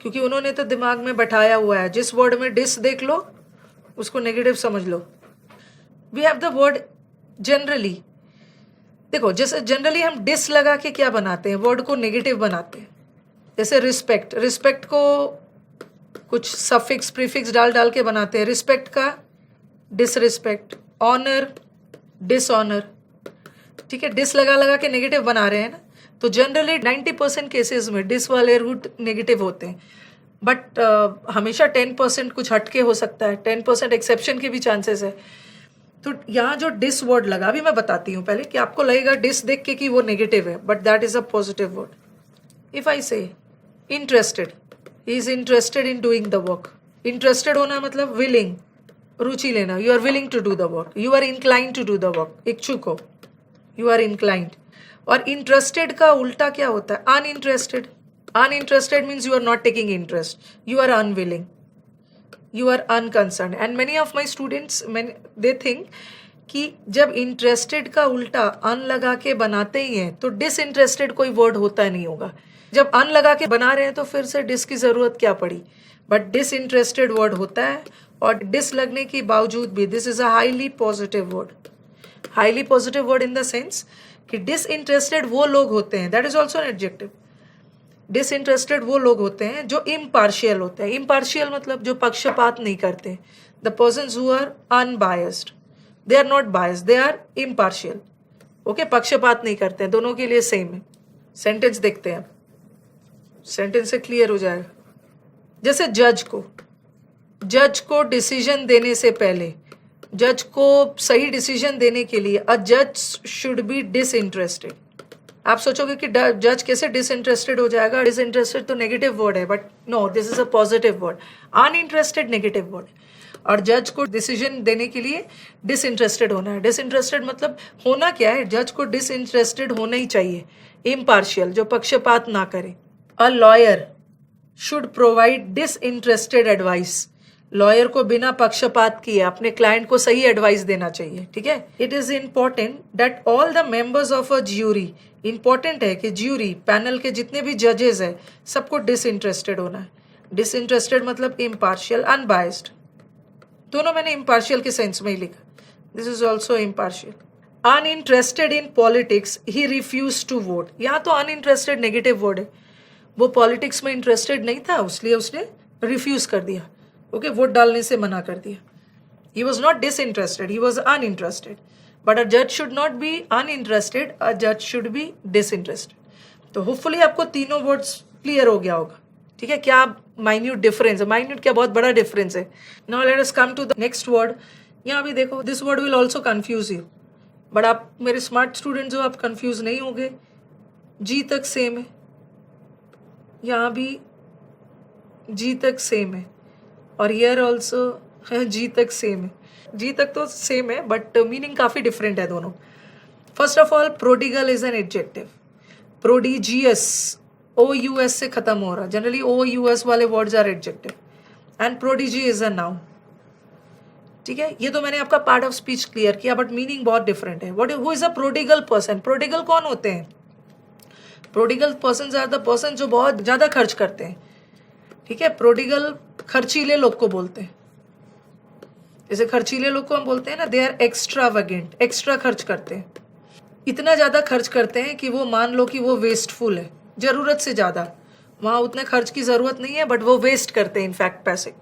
क्योंकि उन्होंने तो दिमाग में बैठाया हुआ है, जिस वर्ड में डिस देख लो उसको नेगेटिव समझ लो। We have the word generally, देखो जैसे जनरली हम डिस लगा के क्या बनाते हैं, वर्ड को नेगेटिव बनाते हैं। जैसे रिस्पेक्ट, रिस्पेक्ट को कुछ सफिक्स प्रीफिक्स डाल डाल के बनाते हैं, रिस्पेक्ट का डिसरिस्पेक्ट, ऑनर डिसऑनर, ठीक है, डिस लगा लगा के नेगेटिव बना रहे हैं ना। तो जनरली 90% केसेस में डिस वाले रूट नेगेटिव होते हैं, बट हमेशा 10% कुछ हटके हो सकता है, 10% एक्सेप्शन के भी चांसेस है। तो यहाँ जो डिस वर्ड लगा, अभी मैं बताती हूँ पहले, कि आपको लगेगा डिस देख के कि वो नेगेटिव है, but that is a positive word. If I say interested, he is interested in doing the work. Interested होना मतलब विलिंग, रुचि लेना, you are willing to do the work, you are inclined to do the work, इच्छुक हो, you are inclined. और interested का उल्टा क्या होता है, uninterested. Uninterested means you are not taking interest, you are unwilling. you are unconcerned. And many of my students, they think कि जब इंटरेस्टेड का उल्टा अन लगा के बनाते ही हैं तो डिसइंटरेस्टेड कोई वर्ड होता नहीं होगा. जब अन लगा के बना रहे हैं तो फिर से डिस की जरूरत क्या पड़ी, बट डिसइंटरेस्टेड वर्ड होता है. और डिस लगने के बावजूद भी this is a highly positive word. Highly positive word in the sense कि डिसइंटरेस्टेड वो लोग होते हैं, that is also an adjective. Disinterested वो लोग होते हैं जो इम्पार्शियल होते हैं. इम्पार्शियल मतलब जो पक्षपात नहीं करते. The persons who are unbiased, they are not biased, they are impartial. Okay, पक्षपात नहीं करते हैं. दोनों के लिए सेम है. सेंटेंस देखते हैं, सेंटेंस से क्लियर हो जाएगा. जैसे जज को डिसीजन देने से पहले, जज को सही डिसीजन देने के लिए अ जज शुड बी डिसइंटरेस्टेड. आप सोचोगे कि जज कैसे डिसइंटरेस्टेड हो जाएगा. डिसइंटरेस्टेड तो नेगेटिव वर्ड है, but no, this is a positive word. Uninterested negative word है, और जज को डिसीजन देने के लिए डिसइंटरेस्टेड होना है. डिसइंटरेस्टेड मतलब होना क्या है, जज को डिसइंटरेस्टेड होना ही चाहिए, इम्पार्शियल, जो पक्षपात ना करे. A lawyer should provide disinterested advice. Lawyer को बिना पक्षपात किए अपने क्लाइंट को सही एडवाइस देना चाहिए. ठीक है. It is important that all the members of a jury, important है कि ज्यूरी पैनल के जितने भी जजेस है सबको डिसइंटरेस्टेड होना है. डिसइंटरेस्टेड मतलब इम्पार्शियल, अनबायस्ड. दोनों मैंने इम्पार्शियल के सेंस में ही लिखा. This is also impartial. Uninterested in politics he refuse to vote. यहाँ तो अनइंटरेस्टेड नेगेटिव वर्ड है. वो पॉलिटिक्स में इंटरेस्टेड नहीं था, इसलिए उसने रिफ्यूज कर दिया. ओके, वोट डालने से मना कर दिया. He was not disinterested, he was uninterested. But अ जज शुड नॉट बी अनइंटरेस्टेड, अ जज शुड बी डिसइंटरेस्टेड. तो होपफुली आपको तीनों वर्ड्स क्लियर हो गया होगा. ठीक है. क्या माइन्यूट डिफरेंस है, माइन्यूट क्या बहुत बड़ा डिफरेंस है. Now let us come to the next word. यहाँ भी देखो, this word will also confuse you, but आप मेरे स्मार्ट स्टूडेंट जो, आप कंफ्यूज नहीं होंगे. जी तक सेम है, यहाँ भी जी तक सेम है, और ईयर ऑल्सो जी तक सेम है. जी तक तो सेम है, बट मीनिंग काफ़ी डिफरेंट है दोनों. First of all, prodigal is an adjective. Prodigious, OUS से खत्म हो रहा. जनरली OUS वाले words are adjective, and prodigy is a noun. ठीक है. ये तो मैंने आपका पार्ट ऑफ स्पीच क्लियर किया, बट मीनिंग बहुत डिफरेंट है. What who is a prodigal person. Prodigal कौन होते हैं. Prodigal person are the person जो बहुत ज़्यादा खर्च करते हैं. ठीक है. प्रोडिगल खर्चीले लोग को बोलते हैं. जैसे खर्चीले लोग को हम बोलते हैं ना, दे आर एक्स्ट्रावेगेंट, एक्स्ट्रा खर्च करते हैं. इतना ज़्यादा खर्च करते हैं कि वो मान लो कि वो वेस्टफुल है, ज़रूरत से ज़्यादा. वहाँ उतने खर्च की ज़रूरत नहीं है, बट वो वेस्ट करते हैं इनफैक्ट पैसे.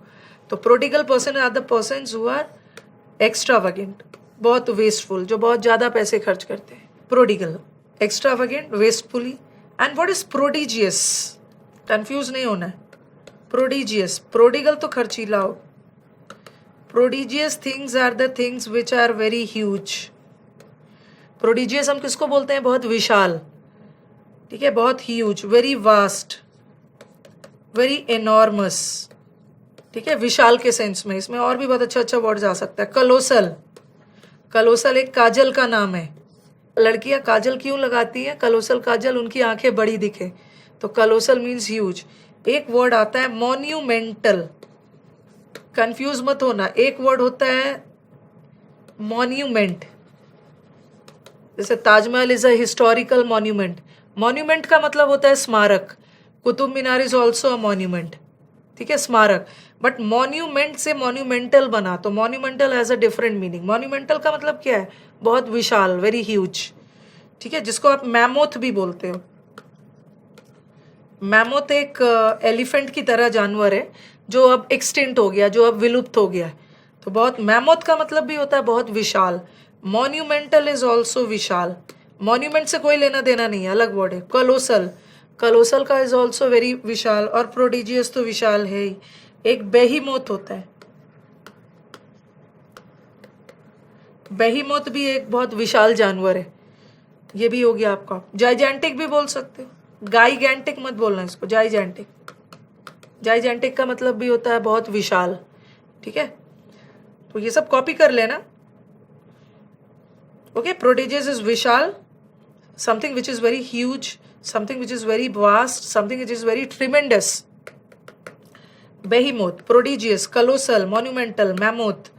तो prodigal person are the persons who are extravagant, बहुत वेस्टफुल, जो बहुत ज़्यादा पैसे खर्च करते हैं. Prodigal, extravagant, wastefully. And what is prodigious. Confuse नहीं होना है. प्रोडिजियस, प्रोडिगल तो खर्चीला हो. Prodigious things are the things which are very huge. Prodigious हम किसको बोलते हैं, बहुत विशाल. ठीक है. बहुत huge, very vast, very enormous. ठीक है. विशाल के सेंस में. इसमें और भी बहुत अच्छा अच्छा वर्ड्स आ सकता है. कलोसल. कलोसल एक काजल का नाम है. लड़कियां काजल क्यों लगाती हैं, कलोसल काजल, उनकी आंखें बड़ी दिखे. तो कलोसल मीन्स ह्यूज. एक वर्ड आता है मॉन्यूमेंटल. कंफ्यूज मत होना. एक वर्ड होता है मॉन्यूमेंट. जैसे Taj Mahal is a historical monument. Monument का मतलब होता है स्मारक. Qutub Minar is also a monument. ठीक है, स्मारक. बट मॉन्यूमेंट से मॉन्यूमेंटल बना, तो monumental has a different meaning. Monumental का मतलब क्या है, बहुत विशाल, वेरी ह्यूज. ठीक है. जिसको आप मैमोथ भी बोलते हो. मैमोथ एक एलिफेंट की तरह जानवर है जो अब एक्सटिंक्ट हो गया, जो अब विलुप्त हो गया. तो बहुत, मैमोथ का मतलब भी होता है बहुत विशाल. मॉन्यूमेंटल इज ऑल्सो विशाल. मॉन्यूमेंट से कोई लेना देना नहीं है, अलग वर्ड है. कलोसल, कलोसल का इज ऑल्सो वेरी विशाल. और प्रोडिजियस तो विशाल है ही. एक बेहीमोथ होता है. बेहीमोथ भी एक बहुत विशाल जानवर है. ये भी हो गया आपका. जाइजेंटिक भी बोल सकते हो. गाइगेंटिक मत बोलना इसको, जाइजेंटिक. जाइजेंटिक का मतलब भी होता है बहुत विशाल. ठीक है. तो ये सब कॉपी कर लेना. Okay. Prodigious is Vishal, something which is very huge, something which is very vast, something which is very tremendous. Behemoth, prodigious, colossal, monumental, mammoth,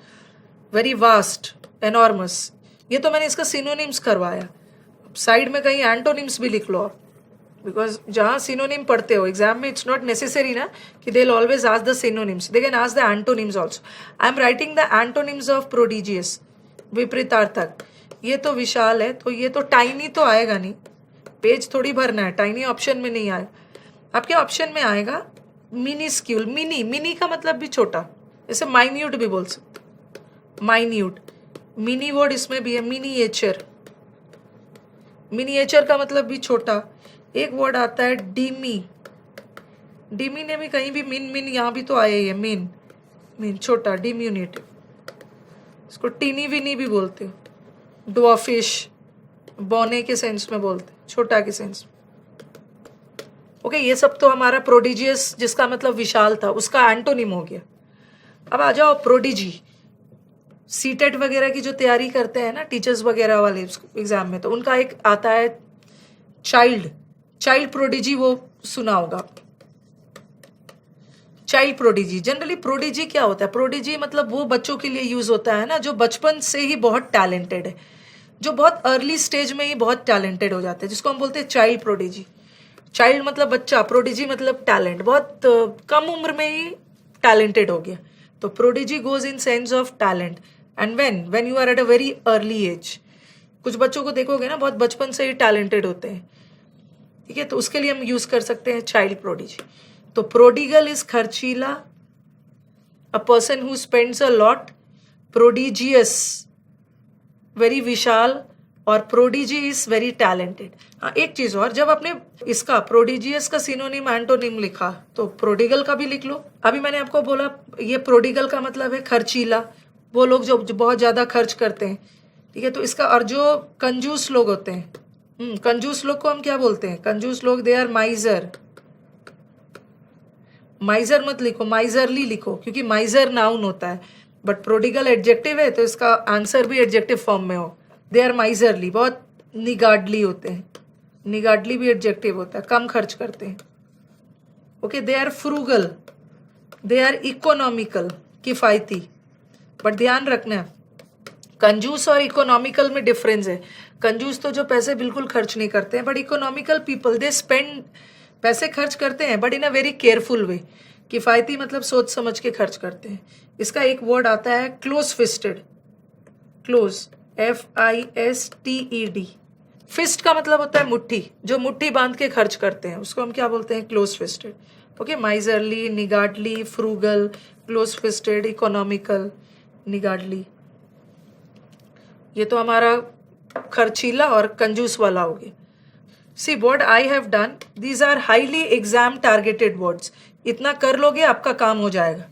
very vast, enormous. ये तो मैंने इसका सिनोनिम्स करवाया। साइड में कहीं एंटोनिम्स भी लिख लो आप, बिकॉज जहाँ सिनोनिम पढ़ते हो एग्जाम में, इट्स नॉट नेसेसरी ना कि they will always ask the synonyms, they can ask the antonyms also. I am writing the antonyms of prodigious, विपरीतार्थक। ये तो विशाल है, तो ये तो टाइनी तो आएगा नहीं, पेज थोड़ी भरना है, टाइनी ऑप्शन में नहीं आएगा। आपके ऑप्शन में आएगा मिनिस्क्यूल, मिनी, मिनी का मतलब भी छोटा, जैसे माइन्यूट भी बोल सकते, माइन्यूट। मिनी वर्ड इसमें भी है, मिनिएचर, मिनिएचर का मतलब भी छोटा। एक वर्ड आता है डीमी, डीमी ने भी कहीं भी मिन, मिन यहाँ भी तो आया ही है, मिन, मिन छोटा, डिम्यूनिटिव। इसको टीनी विनी भी बोलते हो, ड्वार्फिश, बौने के सेंस में बोलते हैं, छोटा के सेंस में। ओके, ये सब तो हमारा प्रोडिजियस जिसका मतलब विशाल था, उसका एंटोनिम हो गया। अब आ जाओ प्रोडिजी। सीटेट वगैरह की जो तैयारी करते हैं ना टीचर्स वगैरह वाले एग्जाम में, तो उनका एक आता है चाइल्ड, चाइल्ड प्रोडिजी, वो सुना होगा, चाइल्ड प्रोडिजी। जनरली प्रोडिजी क्या होता है? प्रोडिजी मतलब वो बच्चों के लिए यूज होता है ना जो बचपन से ही बहुत टैलेंटेड है, जो बहुत अर्ली स्टेज में ही बहुत टैलेंटेड हो जाते हैं, जिसको हम बोलते हैं चाइल्ड प्रोडिजी। चाइल्ड मतलब बच्चा, प्रोडिजी मतलब टैलेंट, बहुत कम उम्र में ही टैलेंटेड हो गया, तो prodigy goes in sense of talent. And when you are at a very early age, कुछ बच्चों को देखोगे ना बहुत बचपन से ही टैलेंटेड होते हैं, ठीक है, तो उसके लिए हम यूज कर सकते हैं चाइल्ड प्रोडिजी। तो प्रोडिगल इज खर्चीला, a person who spends a lot, prodigious very विशाल, और प्रोडिजी इज वेरी टैलेंटेड। हाँ, एक चीज और, जब आपने इसका प्रोडिजियस का सिनोनिम एंटोनिम लिखा तो प्रोडिगल का भी लिख लो। अभी मैंने आपको बोला ये प्रोडिगल का मतलब है खर्चीला, वो लोग जो बहुत ज्यादा खर्च करते हैं, ठीक है। तो इसका, और जो कंजूस लोग होते हैं, कंजूस लोग को हम क्या बोलते हैं? कंजूस लोग दे आर माइजर। माइजर मत लिखो, माइजरली लिखो, क्योंकि माइजर नाउन होता है, बट प्रोडिगल एडजेक्टिव है तो इसका आंसर भी एडजेक्टिव फॉर्म में हो। दे आर माइजरली, बहुत निगाडली होते हैं, निगाडली भी एडजेक्टिव होता है, कम खर्च करते हैं। Okay, they are frugal, they are economical, किफायती। बट ध्यान रखना, कंजूस और इकोनॉमिकल में डिफरेंस है। कंजूस तो जो पैसे बिल्कुल खर्च नहीं करते हैं, but economical people they spend, पैसे खर्च करते हैं but in a very careful way. किफायती मतलब सोच समझ के खर्च करते हैं। इसका एक वर्ड आता है close fisted, close, FISTED। Fist का मतलब होता है मुट्ठी, जो मुट्ठी बांध के खर्च करते हैं उसको हम क्या बोलते हैं? Close fisted. Okay, miserly, niggardly, frugal, close fisted, economical, niggardly. ये तो हमारा खर्चीला और कंजूस वाला हो गया। सी what I have done, these are highly exam targeted words. इतना कर लोगे आपका काम हो जाएगा।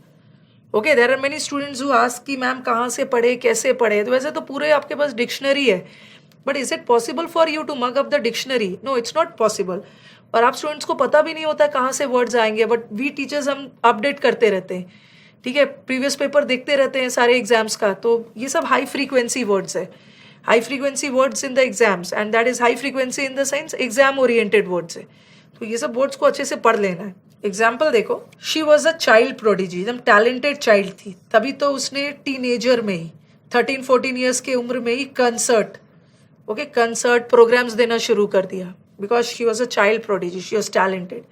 Okay, there are many students who ask कि मैम कहाँ से पढ़े, कैसे पढ़े, तो वैसे तो पूरे आपके पास डिक्शनरी है, but is it possible for you to mug up the dictionary? No, it's not possible. और आप स्टूडेंट्स को पता भी नहीं होता है कहाँ से वर्ड्स आएंगे, बट वी टीचर्स हम अपडेट करते रहते हैं, ठीक है, प्रीवियस पेपर देखते रहते हैं सारे एग्जाम्स का, तो ये सब हाई फ्रीक्वेंसी वर्ड्स है, high frequency words in the exams, and that is high frequency in the sense exam oriented words है। तो ये सब वर्ड्स को अच्छे से पढ़ लेना है। एग्जाम्पल देखो, she was a child prodigy, एकदम टैलेंटेड चाइल्ड थी, तभी तो उसने टीनेजर में ही 13-14 ईयर्स के उम्र में ही कंसर्ट, ओके, कंसर्ट प्रोग्राम्स देना शुरू कर दिया, because she was a child prodigy, she was talented.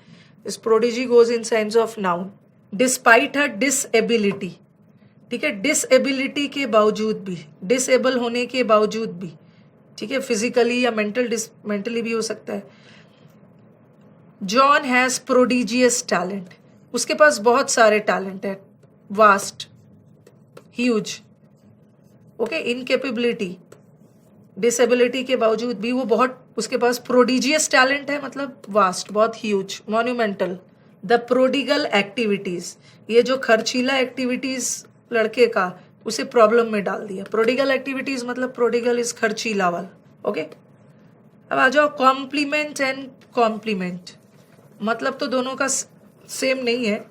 This prodigy goes in sense of noun. Despite her disability, ठीक है, डिसएबिलिटी के बावजूद भी, डिसेबल होने के बावजूद भी, ठीक है, फिजिकली या मेंटली भी हो सकता है। जॉन हैज प्रोडिजियस टैलेंट, उसके पास बहुत सारे टैलेंट है, vast, huge. Okay, incapability, disability के बावजूद भी वो बहुत, उसके पास प्रोडिजियस टैलेंट है, मतलब वास्ट, बहुत huge, monumental. The prodigal activities, ये जो खर्चीला एक्टिविटीज लड़के का, उसे प्रॉब्लम में डाल दिया। प्रोडिगल एक्टिविटीज मतलब प्रोडिगल इज खर्चीला वाला। ओके, अब आ जाओ कॉम्प्लीमेंट एंड कॉम्प्लीमेंट। मतलब तो दोनों का सेम नहीं है,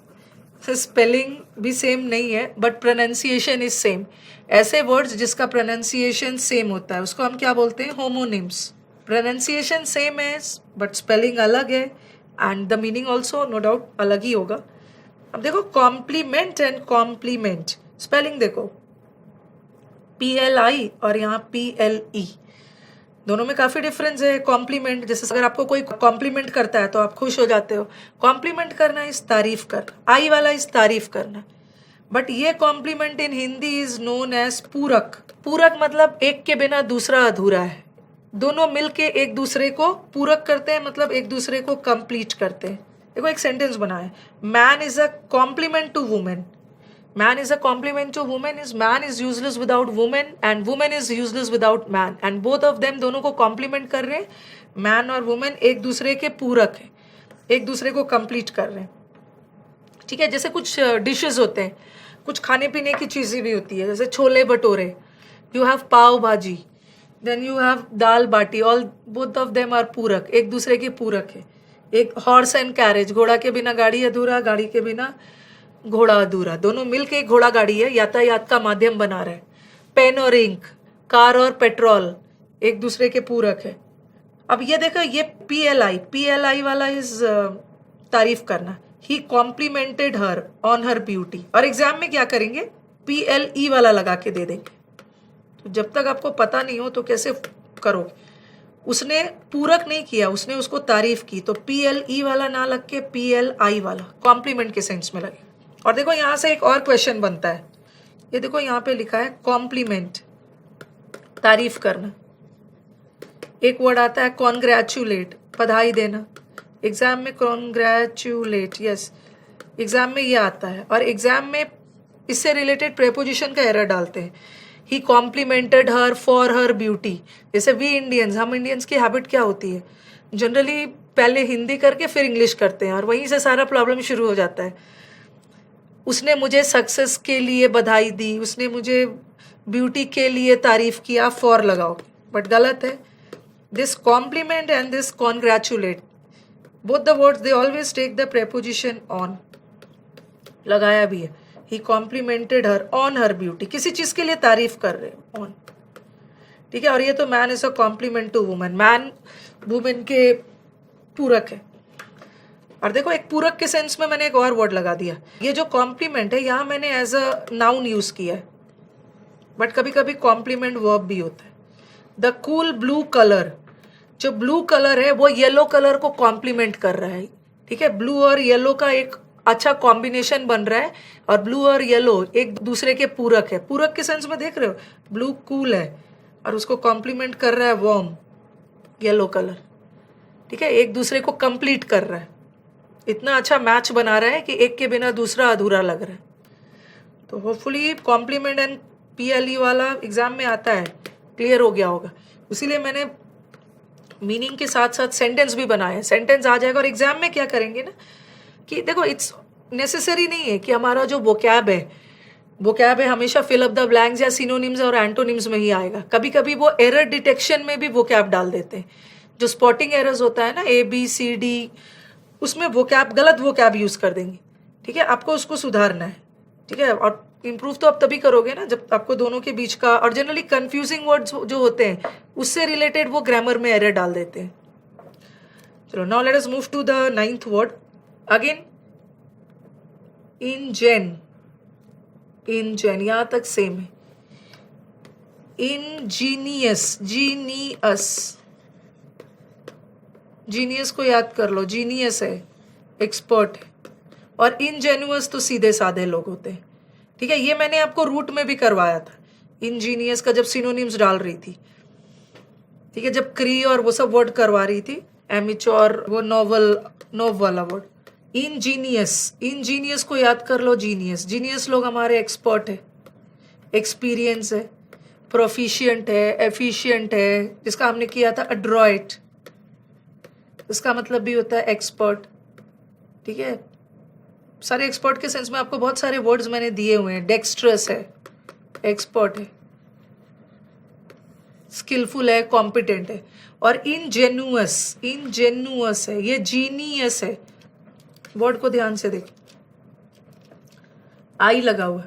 स्पेलिंग भी सेम नहीं है, बट प्रोनाउंसिएशन इज सेम। ऐसे वर्ड्स जिसका प्रोनाउंसिएशन सेम होता है उसको हम क्या बोलते हैं? होमोनिम्स। प्रोनाउंसिएशन सेम है बट स्पेलिंग अलग है, and the meaning also no doubt अलग ही होगा। अब देखो कॉम्प्लीमेंट एंड कॉम्प्लीमेंट, स्पेलिंग देखो PLI और यहाँ PLE, दोनों में काफी डिफरेंस है. कॉम्प्लीमेंट, जैसे अगर आपको कोई कॉम्प्लीमेंट करता है तो आप खुश हो जाते हो. कॉम्प्लीमेंट करना इज तारीफ करना, आई वाला इज तारीफ करना. बट ये complement in Hindi is known as पूरक. पूरक मतलब एक के बिना दूसरा अधूरा है. दोनों मिलके एक दूसरे को पूरक करते हैं, मतलब एक दूसरे को कंप्लीट करते हैं. देखो एक सेंटेंस बना है, man is a complement to women. Man is a complement to woman, is man is useless without woman and woman is useless without man, and both of them दोनों को complement कर रहे हैं. man और woman एक दूसरे के पूरक हैं, एक दूसरे को complete कर रहे हैं. ठीक है, जैसे कुछ डिशेस होते हैं, कुछ खाने पीने की चीज़ें भी होती है, जैसे chole bhature, you have pav bhaji, then you have dal baati, all both of them are पूरक, एक दूसरे के पूरक है. एक हॉर्स एंड कैरेज, घोड़ा के बिना गाड़ी अधूरा, गाड़ी के बिना घोड़ा अधूरा, दोनों मिलके एक घोड़ा गाड़ी है, यातायात का माध्यम बना रहे. पेन और इंक, कार और पेट्रोल, एक दूसरे के पूरक है. अब ये देखो, ये PLI वाला इज तारीफ करना. He complimented her on her beauty. और एग्जाम में क्या करेंगे, PLE वाला लगा के दे देंगे. तो जब तक आपको पता नहीं हो तो कैसे करोगे. उसने पूरक नहीं किया, उसने उसको तारीफ की, तो PLE वाला ना लग के PLI वाला कॉम्प्लीमेंट के सेंस में लगे. और देखो यहाँ से एक और क्वेश्चन बनता है. ये देखो यहाँ पे लिखा है कॉम्प्लीमेंट, तारीफ करना. एक वर्ड आता है कॉन्ग्रेचुलेट, बधाई देना. एग्जाम में कॉन्ग्रेचुलेट, यस, एग्जाम में ये आता है. और एग्जाम में इससे रिलेटेड प्रेपोजिशन का एरर डालते हैं. He complimented her for her beauty. जैसे वी इंडियंस, हम इंडियंस की हैबिट क्या होती है, जनरली पहले हिंदी करके फिर इंग्लिश करते हैं, और वहीं से सारा प्रॉब्लम शुरू हो जाता है. उसने मुझे सक्सेस के लिए बधाई दी, उसने मुझे ब्यूटी के लिए तारीफ किया, फॉर लगाओ, बट गलत है. This compliment and this congratulate, both the words they always take the preposition on. लगाया भी है, he complimented her on her beauty, किसी चीज के लिए तारीफ कर रहे हैं, ऑन. ठीक है, और ये तो man is a complement to women, man women के पूरक है. और देखो एक पूरक के सेंस में मैंने एक और वर्ड लगा दिया. ये जो कॉम्प्लीमेंट है यहाँ मैंने एज अ नाउन यूज किया है, बट कभी कभी कॉम्प्लीमेंट वर्ब भी होता है. द कूल ब्लू कलर, जो ब्लू कलर है वो येलो कलर को कॉम्प्लीमेंट कर रहा है. ठीक है, ब्लू और येलो का एक अच्छा कॉम्बिनेशन बन रहा है, और ब्लू और येलो एक दूसरे के पूरक है. पूरक के सेंस में देख रहे हो, ब्लू कूल है और उसको कॉम्प्लीमेंट कर रहा है वार्म येलो कलर. ठीक है, एक दूसरे को कंप्लीट कर रहा है, इतना अच्छा मैच बना रहा है कि एक के बिना दूसरा अधूरा लग रहा है. तो होपफुली कॉम्प्लीमेंट एंड PLE वाला एग्जाम में आता है, क्लियर हो गया होगा. इसीलिए मैंने मीनिंग के साथ साथ सेंटेंस भी बनाया. सेंटेंस आ जाएगा, और एग्जाम में क्या करेंगे ना कि देखो इट्स नेसेसरी नहीं है कि हमारा जो वोकैब है हमेशा फिल अप द ब्लैंक्स या सिनोनिम्स और एंटोनिम्स में ही आएगा. कभी कभी वो एरर डिटेक्शन में भी वोकैब डाल देते हैं. जो स्पॉटिंग एरर्स होता है ना, ABCD, उसमें वोकैब, गलत वोकैब यूज कर देंगे. ठीक है, आपको उसको सुधारना है. ठीक है, और इम्प्रूव तो आप तभी करोगे ना जब आपको दोनों के बीच का, और जनरली कंफ्यूजिंग वर्ड्स जो होते हैं उससे रिलेटेड वो ग्रामर में एरर डाल देते हैं. चलो, now let us move to the 9th word. Again इंजेन, यहाँ तक सेम है. इंजीनियस, जीनियस को याद कर लो, जीनियस है, एक्सपर्ट है. और इनजेन्युअस तो सीधे साधे लोग होते हैं. ठीक है, ये मैंने आपको रूट में भी करवाया था, इंजीनियस का, जब सिनोनिम्स डाल रही थी. ठीक है, जब क्री और वो सब वर्ड करवा रही थी, एमिचोर, वो नोव वाला वर्ड. इंजीनियस को याद कर लो, जीनियस लोग हमारे एक्सपर्ट है, एक्सपीरियंस है, प्रोफिशिएंट है, एफिशिएंट है, जिसका हमने किया था एड्रॉइट, इसका मतलब भी होता है एक्सपर्ट. ठीक है, सारे एक्सपर्ट के सेंस में आपको बहुत सारे वर्ड्स मैंने दिए हुए हैं. डेक्स्ट्रस है, एक्सपर्ट है, स्किलफुल है, कॉम्पिटेंट है. और इनजेन्युअस है, ये जीनियस है. वर्ड को ध्यान से देखिए, आई लगा हुआ,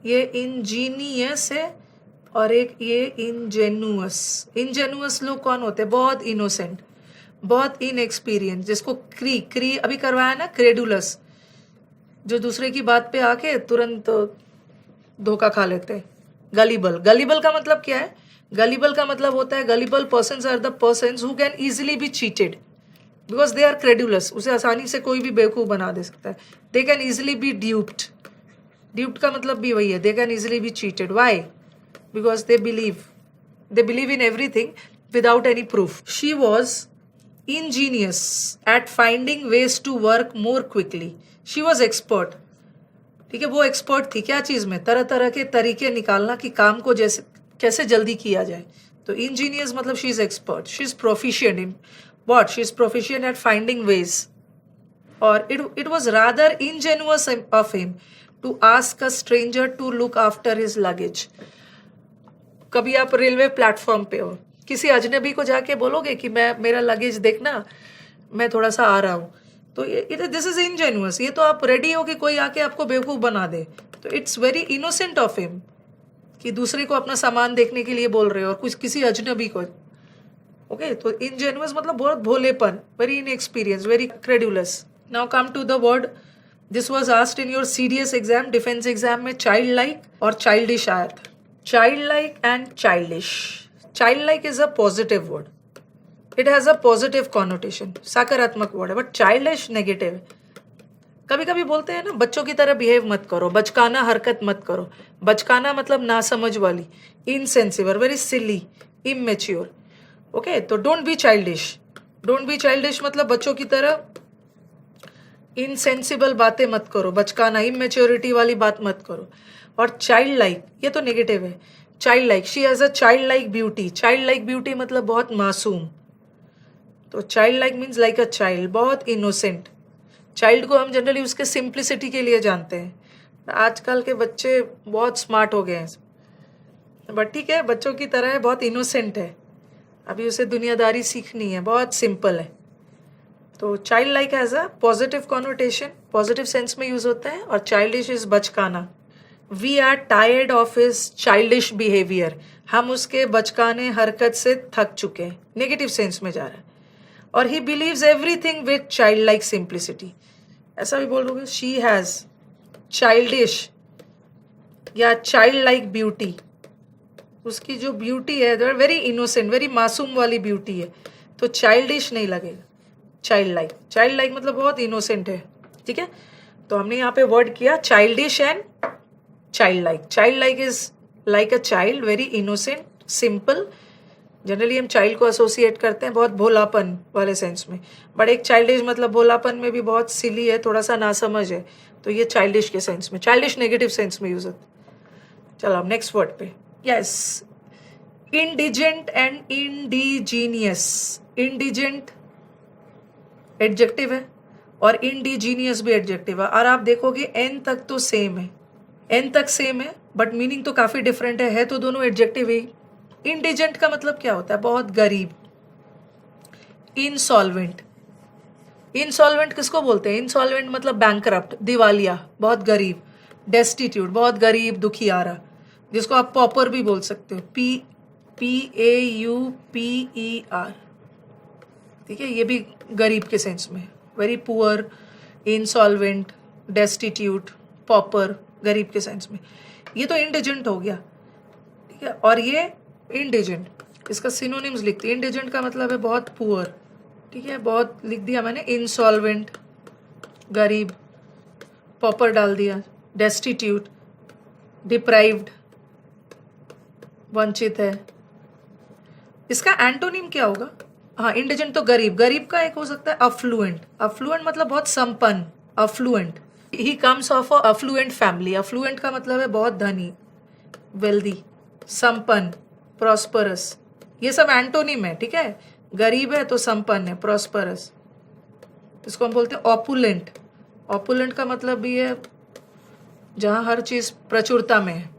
ये इंजीनियस है, और एक ये इंजेन्युअस लोग कौन होते हैं, बहुत इनोसेंट, बहुत इनएक्सपीरियंस, जिसको क्री अभी करवाया ना, क्रेडुलस, जो दूसरे की बात पे आके तुरंत धोखा खा लेते हैं। गलीबल, गलीबल का मतलब क्या है? गलीबल का मतलब होता है, gullible persons are the persons who can easily be cheated because they are credulous. उसे आसानी से कोई भी बेवकूफ बना दे सकता है। They can easily be duped. Duped का मतलब भी वही है, they can easily be cheated. Why? Because they believe in everything without any proof. She was ingenious at finding ways to work more quickly. She was expert. ठीक है, वो expert थी क्या चीज में? तरह तरह के तरीके निकालना कि काम को जैसे कैसे जल्दी किया जाए। तो इंजीनियस मतलब she is expert, she is proficient in what? She is proficient at finding ways. और it was rather ingenuous of him to ask a stranger to look after his luggage. कभी आप रेलवे प्लेटफॉर्म पे हो, किसी अजनबी को जाके बोलोगे कि मेरा लगेज देखना, मैं थोड़ा सा आ रहा हूँ, तो दिस इज इनजेन्युअस। ये तो आप रेडी हो कि कोई आके आपको बेवकूफ बना दे। तो it's very innocent of him कि दूसरे को अपना सामान देखने के लिए बोल रहे हो और कुछ किसी अजनबी को। ओके, तो इनजेन्युअस मतलब बहुत भोलेपन, very inexperience, very credulous. Now come to the word, this was asked in your serious exam, defence exam में। चाइल्ड लाइक और चाइल्डिश आया था। Childlike and childish. Childlike is a positive word. It has a positive connotation. सकारात्मक word है, but childish negative है। कभी कभी बोलते हैं ना, बच्चों की तरह बिहेव मत करो, बचकाना हरकत मत करो। बचकाना मतलब नासमझ वाली, insensible, very silly, immature. Okay, तो don't be childish. Don't be childish मतलब बच्चों की तरह इनसेंसिबल बातें मत करो, बचकाना, इमेच्योरिटी वाली बात मत करो। और चाइल्ड लाइक, ये तो नेगेटिव है। Child like, she has a child like beauty. Child like beauty मतलब बहुत मासूम। तो child like means like a child, बहुत इनोसेंट। चाइल्ड को हम जनरली उसके सिंप्लिसिटी के लिए जानते हैं। आजकल के बच्चे बहुत स्मार्ट हो गए हैं, बट ठीक है, बच्चों की तरह है, बहुत इनोसेंट है। अभी उसे दुनियादारी सीखनी है, बहुत सिंपल है। तो childlike has a positive connotation, positive sense में यूज होता है। और चाइल्डिश इज बचकाना। We are tired of his childish behaviour. हम उसके बचकाने हरकत से थक चुके हैं, नेगेटिव सेंस में जा रहा है। और he believes everything with child like simplicity. ऐसा भी बोलोगे, शी हैज चाइल्डिश या चाइल्ड लाइक ब्यूटी। उसकी जो ब्यूटी है वेरी इनोसेंट, वेरी मासूम वाली ब्यूटी है। तो चाइल्डिश नहीं लगेगा, चाइल्ड लाइक। चाइल्ड लाइक मतलब बहुत इनोसेंट है। ठीक है, तो हमने यहाँ पे वर्ड किया childish and childlike. Childlike is like a child, very innocent, simple. Generally हम चाइल्ड को एसोसिएट करते हैं बहुत भोलापन वाले सेंस में, बट एक चाइल्डिश मतलब भोलापन में भी बहुत सिली है, थोड़ा सा नासमझ है। तो ये चाइल्डिश के सेंस में, चाइल्डिश नेगेटिव सेंस में यूज होता है। चलो अब नेक्स्ट वर्ड पे। Yes, indigent and indigenous. Indigent adjective है और इंडिजीनियस भी एडजेक्टिव है। और आप देखोगे एन तक तो सेम है, एन तक सेम है, बट मीनिंग तो काफी डिफरेंट है तो दोनों एडजेक्टिव ही। इंडिजेंट का मतलब क्या होता है? बहुत गरीब। इंसॉल्वेंट, इंसॉल्वेंट किसको बोलते हैं? इंसॉल्वेंट मतलब बैंकरप्ट, दिवालिया, बहुत गरीब। डेस्टिट्यूट, बहुत गरीब दुखियारा, जिसको आप पॉपर भी बोल सकते हो, PAUPER। ठीक है, ये भी गरीब के सेंस में, very poor, insolvent, destitute, pauper, गरीब के सेंस में। ये तो इंडिजेंट हो गया। ठीक है, और ये इंडिजेंट, इसका सिनोनिम्स लिखते हैं। इंडिजेंट का मतलब है बहुत पुअर। ठीक है, बहुत लिख दिया मैंने। इंसॉल्वेंट गरीब, पॉपर डाल दिया, डेस्टिट्यूट डिप्राइव्ड वंचित है। इसका एंटोनिम क्या होगा? हाँ, इंडिजेंट तो गरीब, गरीब का एक हो सकता है अफ्लुएंट। अफ्लुएंट मतलब बहुत संपन्न, affluent. He comes of a affluent family. Affluent का मतलब है बहुत धनी, वेल्दी, संपन्न, प्रॉस्परस। ये सब एंटोनिम है। ठीक है, गरीब है तो संपन्न है, प्रॉस्परस। इसको हम बोलते हैं ऑपुलेंट। ऑपुलेंट का मतलब भी है जहां हर चीज प्रचुरता में है,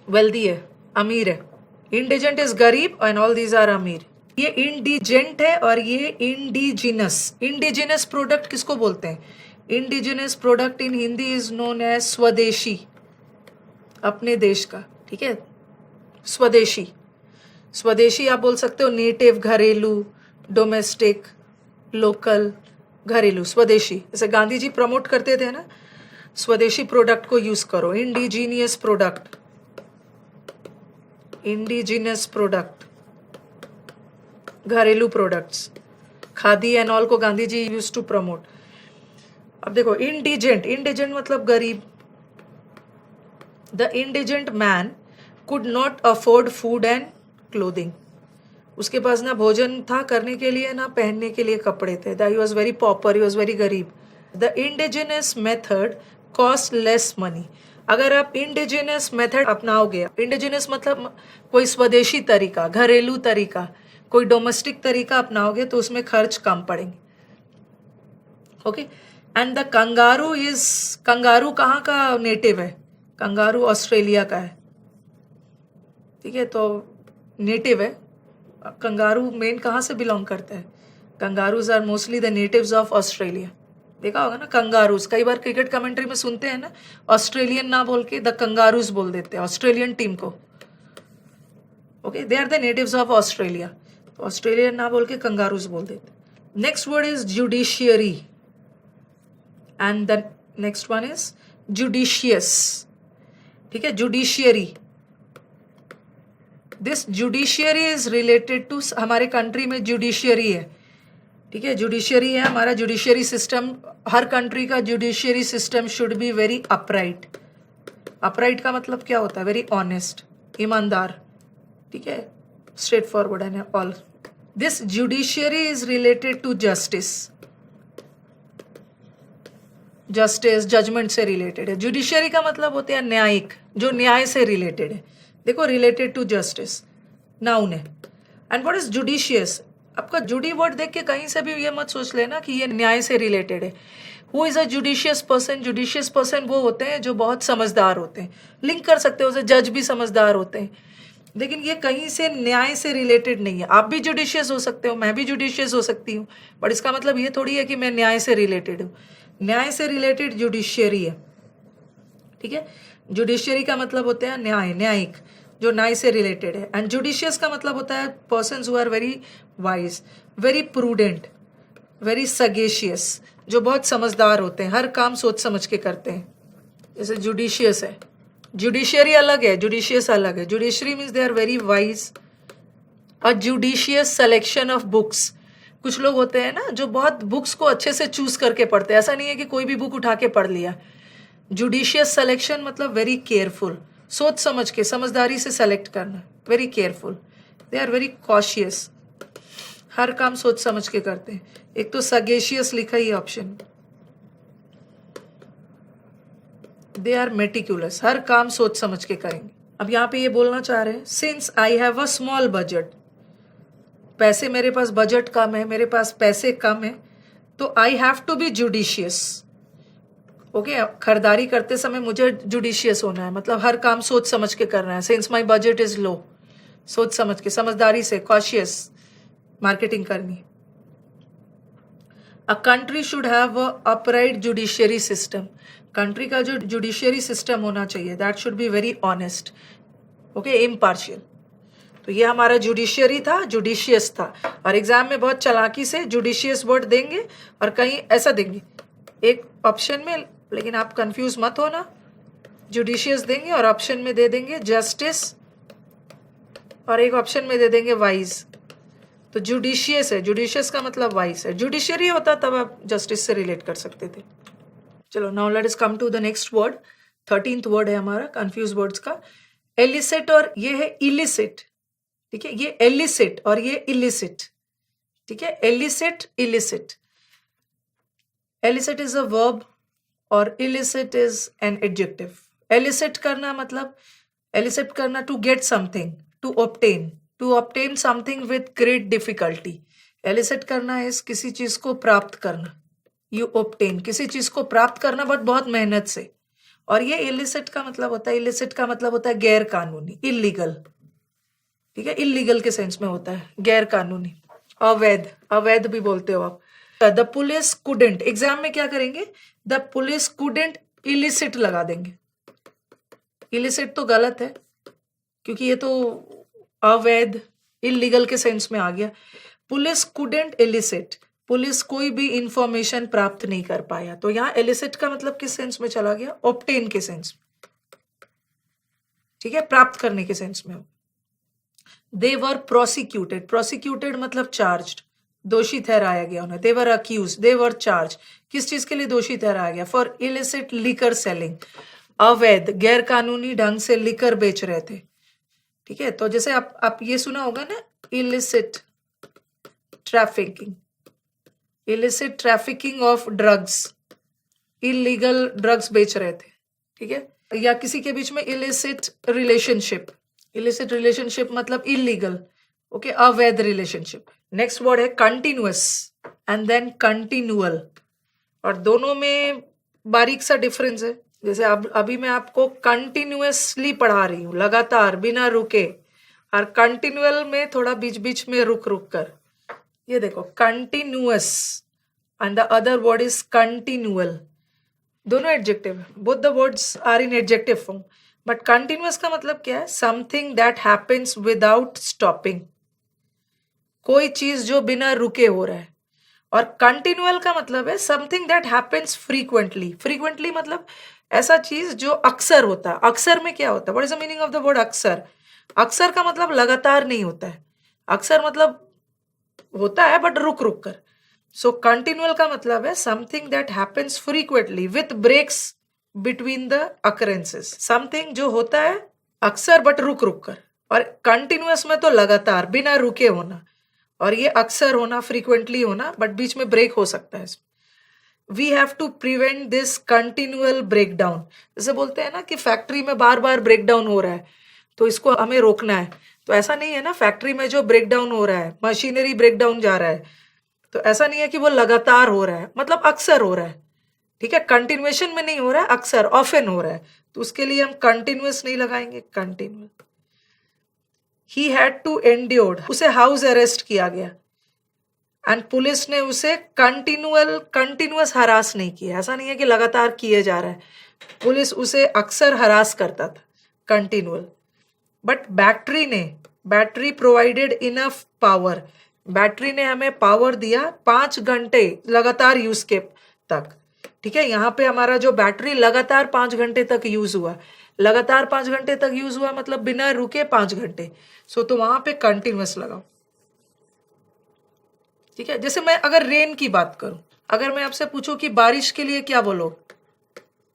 वेल्दी है, अमीर है। इंडिजेंट इज गरीब एंड ऑल दीज आर अमीर। ये इंडिजेंट है और ये इंडिजिनस। इंडिजिनस प्रोडक्ट किसको बोलते हैं? Indigenous product in Hindi is known as स्वदेशी, अपने देश का। ठीक है, स्वदेशी। स्वदेशी आप बोल सकते हो नेटिव, घरेलू, डोमेस्टिक, लोकल, घरेलू, स्वदेशी। जैसे गांधी जी प्रमोट करते थे ना स्वदेशी प्रोडक्ट को यूज करो, इंडिजीनियस प्रोडक्ट, इंडिजीनियस प्रोडक्ट, घरेलू प्रोडक्ट्स, खादी एंड ऑल को Gandhi ji use to promote. अब देखो इंडिजेंट, इंडिजेंट मतलब गरीब। The indigent man could not afford food and clothing, उसके पास ना भोजन था करने के लिए ना पहनने के लिए कपड़े थे। He was very pauper, he was very गरीब। The indigenous method cost less money, अगर आप इंडिजिनस मेथड अपनाओगे, इंडिजिनस मतलब कोई स्वदेशी तरीका, घरेलू तरीका, कोई डोमेस्टिक तरीका अपनाओगे तो उसमें खर्च कम पड़ेंगे। Okay, and the kangaroo is, kangaroo कहाँ का नेटिव है? कंगारू ऑस्ट्रेलिया का है, ठीक है, तो नेटिव है। कंगारू मेन कहाँ से बिलोंग करता है? Kangaroos are mostly the natives of Australia. देखा होगा ना कंगारूज, कई बार क्रिकेट कमेंट्री में सुनते हैं ना, ऑस्ट्रेलियन ना बोल के द कंगारूज बोल देते हैं ऑस्ट्रेलियन टीम को। Okay, they are the natives of Australia, तो ऑस्ट्रेलियन ना बोल के कंगारूज बोल देते। Next word is judiciary and the next one is judicious, ठीक है, judiciary. This judiciary is related to, हमारे कंट्री में जुडिशियरी है, ठीक है, जुडिशियरी है हमारा जुडिशियरी सिस्टम। हर कंट्री का judiciary system should be very upright. Upright का मतलब क्या होता है? वेरी ऑनेस्ट, ईमानदार, ठीक है, straightforward and all. This judiciary is related to justice, justice judgement से रिलेटेड है। जुडिशियरी का मतलब होता है न्यायिक, जो न्याय से रिलेटेड है। देखो रिलेटेड टू जस्टिस नाउन है। And what is judicious? आपका जुडी वर्ड देख के कहीं से भी ये मत सोच लेना कि ये न्याय से रिलेटेड है। Who is a judicious person? Judicious person वो होते हैं जो बहुत समझदार होते हैं। लिंक कर सकते हो उसे, जज भी समझदार होते हैं, लेकिन ये कहीं से न्याय से रिलेटेड नहीं है। आप भी जुडिशियस हो सकते हो, मैं भी जुडिशियस हो सकती हूँ, बट इसका मतलब ये थोड़ी है कि मैं न्याय से रिलेटेड हूँ। न्याय से रिलेटेड जुडिशियरी है, ठीक है। जुडिशियरी का मतलब होता है न्याय, न्यायिक, जो न्याय से रिलेटेड है। एंड जुडिशियस का मतलब होता है persons who are very wise, very prudent, very sagacious, जो बहुत समझदार होते हैं, हर काम सोच समझ के करते हैं। जैसे जुडिशियस है, जुडिशियरी अलग है, जुडिशियस अलग है। Judiciary means they are very wise. A judicious selection of books, कुछ लोग होते हैं ना जो बहुत बुक्स को अच्छे से चूज करके पढ़ते हैं। ऐसा नहीं है कि कोई भी बुक उठा के पढ़ लिया। जुडिशियस सिलेक्शन मतलब वेरी केयरफुल, सोच समझ के, समझदारी से सेलेक्ट करना, very careful. They are very cautious, हर काम सोच समझ के करते हैं। एक तो सगेशियस लिखा ही ऑप्शन। दे आर मेटिकुलस, हर काम सोच समझ के करेंगे। अब यहाँ पे ये बोलना चाह रहे हैं, since I have a small budget, पैसे मेरे पास, बजट कम है, मेरे पास पैसे कम है, तो I have to be judicious. Okay, खरीदारी करते समय मुझे जुडिशियस होना है, मतलब हर काम सोच समझ के करना है। Since my budget is low, सोच समझ के, समझदारी से, कॉशियस मार्केटिंग करनी। A country should have a upright judiciary system, country का जो जुडिशियरी सिस्टम होना चाहिए that should be very honest, okay, impartial. तो ये हमारा जुडिशियरी था, जुडिशियस था। और एग्जाम में बहुत चालाकी से जुडिशियस वर्ड देंगे और कहीं ऐसा देंगे एक ऑप्शन में, लेकिन आप कंफ्यूज मत होना। जुडिशियस देंगे और ऑप्शन में दे देंगे जस्टिस, और एक ऑप्शन में दे देंगे वाइज। तो जुडिशियस है, जुडिशियस का मतलब वाइज है। जुडिशियरी होता तब आप जस्टिस से रिलेट कर सकते थे। चलो now let us come to the next word. 13th word है हमारा कंफ्यूज वर्ड्स का, एलिसिट, और ये है इलिसिट, ठीक है। ये एलिसिट और ये इलिसिट, ठीक है, elicit, illicit. Elicit is a verb और illicit is an adjective. Elicit करना मतलब, एलिसिट करना to get something, to obtain something with great difficulty. Elicit करना इज किसी चीज को प्राप्त करना, यू ऑब्टेन, किसी चीज को प्राप्त करना बट बहुत मेहनत से। और ये इलिसिट का मतलब होता है, इलिसिट का मतलब होता है गैर कानूनी, इलीगल, ठीक है, इलीगल के सेंस में होता है, गैर कानूनी, अवैध, अवैध भी बोलते हो आप। द पुलिस कुडेंट, एग्जाम में क्या करेंगे, द पुलिस कुडेंट इलिसिट लगा देंगे। इलिसिट तो गलत है क्योंकि ये तो अवैध, इलीगल के सेंस में आ गया। पुलिस कुडेंट इलिसिट, पुलिस कोई भी इंफॉर्मेशन प्राप्त नहीं कर पाया। तो यहाँ एलिसिट का मतलब किस सेंस में चला गया? ऑब्टेन के सेंस में, ठीक है, प्राप्त करने के सेंस में। दे वर प्रोसिक्यूटेड, प्रोसिक्यूटेड मतलब चार्ज्ड, दोषी ठहराया गया उन्हें। दे वर अक्यूज, दे वर चार्ज, किस चीज के लिए दोषी ठहराया गया? फॉर इलिसिट लिकर सेलिंग, अवैध गैर कानूनी ढंग से लिकर बेच रहे थे, ठीक है। तो जैसे आप ये सुना होगा ना, illicit trafficking, illicit trafficking of drugs, illegal drugs बेच रहे थे, ठीक है। या किसी के बीच में इलिसिट रिलेशनशिप, इलिसिट रिलेशनशिप मतलब इलीगल, ओके, अवैध रिलेशनशिप। नेक्स्ट वर्ड है कंटिन्यूअस एंड देन कंटिन्यूअल, और दोनों में बारीक सा डिफरेंस है। जैसे अब अभी मैं आपको कंटिन्यूअसली पढ़ा रही हूँ, लगातार बिना रुके, और कंटिन्यूअल में थोड़ा बीच बीच में रुक रुक कर। ये देखो continuous and the other word is continual, दोनों एडजेक्टिव है, both the words are in adjective form. But continuous का मतलब क्या है? Something that happens without stopping, कोई चीज जो बिना रुके हो रहा है। और कंटिन्यूअल का मतलब है something that happens frequently, frequently मतलब ऐसा चीज जो अक्सर होता है। अक्सर में क्या होता है? What is the meaning of the word अक्सर? अक्सर का मतलब लगातार नहीं होता है, अक्सर मतलब होता है बट रुक रुक कर। सो कंटिन्यूअल का मतलब है something that happens frequently with breaks between the occurrences, something जो होता है अक्सर बट रुक रुक कर। और कंटिन्यूअस में तो लगातार बिना रुके होना, और ये अक्सर होना, फ्रीक्वेंटली होना, बट बीच में ब्रेक हो सकता है। We have to prevent this continual breakdown, जैसे बोलते हैं ना कि फैक्ट्री में बार बार ब्रेकडाउन हो रहा है तो इसको हमें रोकना है। तो ऐसा नहीं है ना, फैक्ट्री में जो ब्रेकडाउन हो रहा है, मशीनरी ब्रेकडाउन जा रहा है, तो ऐसा नहीं है कि वो लगातार हो रहा है, मतलब अक्सर हो रहा है, ठीक है। कंटिन्यूएशन में नहीं हो रहा है, अक्सर ऑफन हो रहा है, तो उसके लिए हम कंटिन्यूअस नहीं लगाएंगे, continuous. He had to endured, उसे हाउस अरेस्ट किया गया, एंड पुलिस ने उसे कंटिन्यूअस हरास नहीं किया। ऐसा नहीं है कि लगातार किए जा रहा है, पुलिस उसे अक्सर हरास करता था, continual. But battery provided enough power, battery ने हमें पावर दिया 5 घंटे लगातार यूज के तक, ठीक है। यहाँ पे हमारा जो बैटरी लगातार 5 घंटे तक यूज हुआ, लगातार 5 घंटे तक यूज हुआ मतलब बिना रुके 5 घंटे। सो तो वहां पे कंटिन्यूअस लगाओ, ठीक है। जैसे मैं अगर रेन की बात करूं, अगर मैं आपसे पूछूं कि बारिश के लिए क्या बोलो,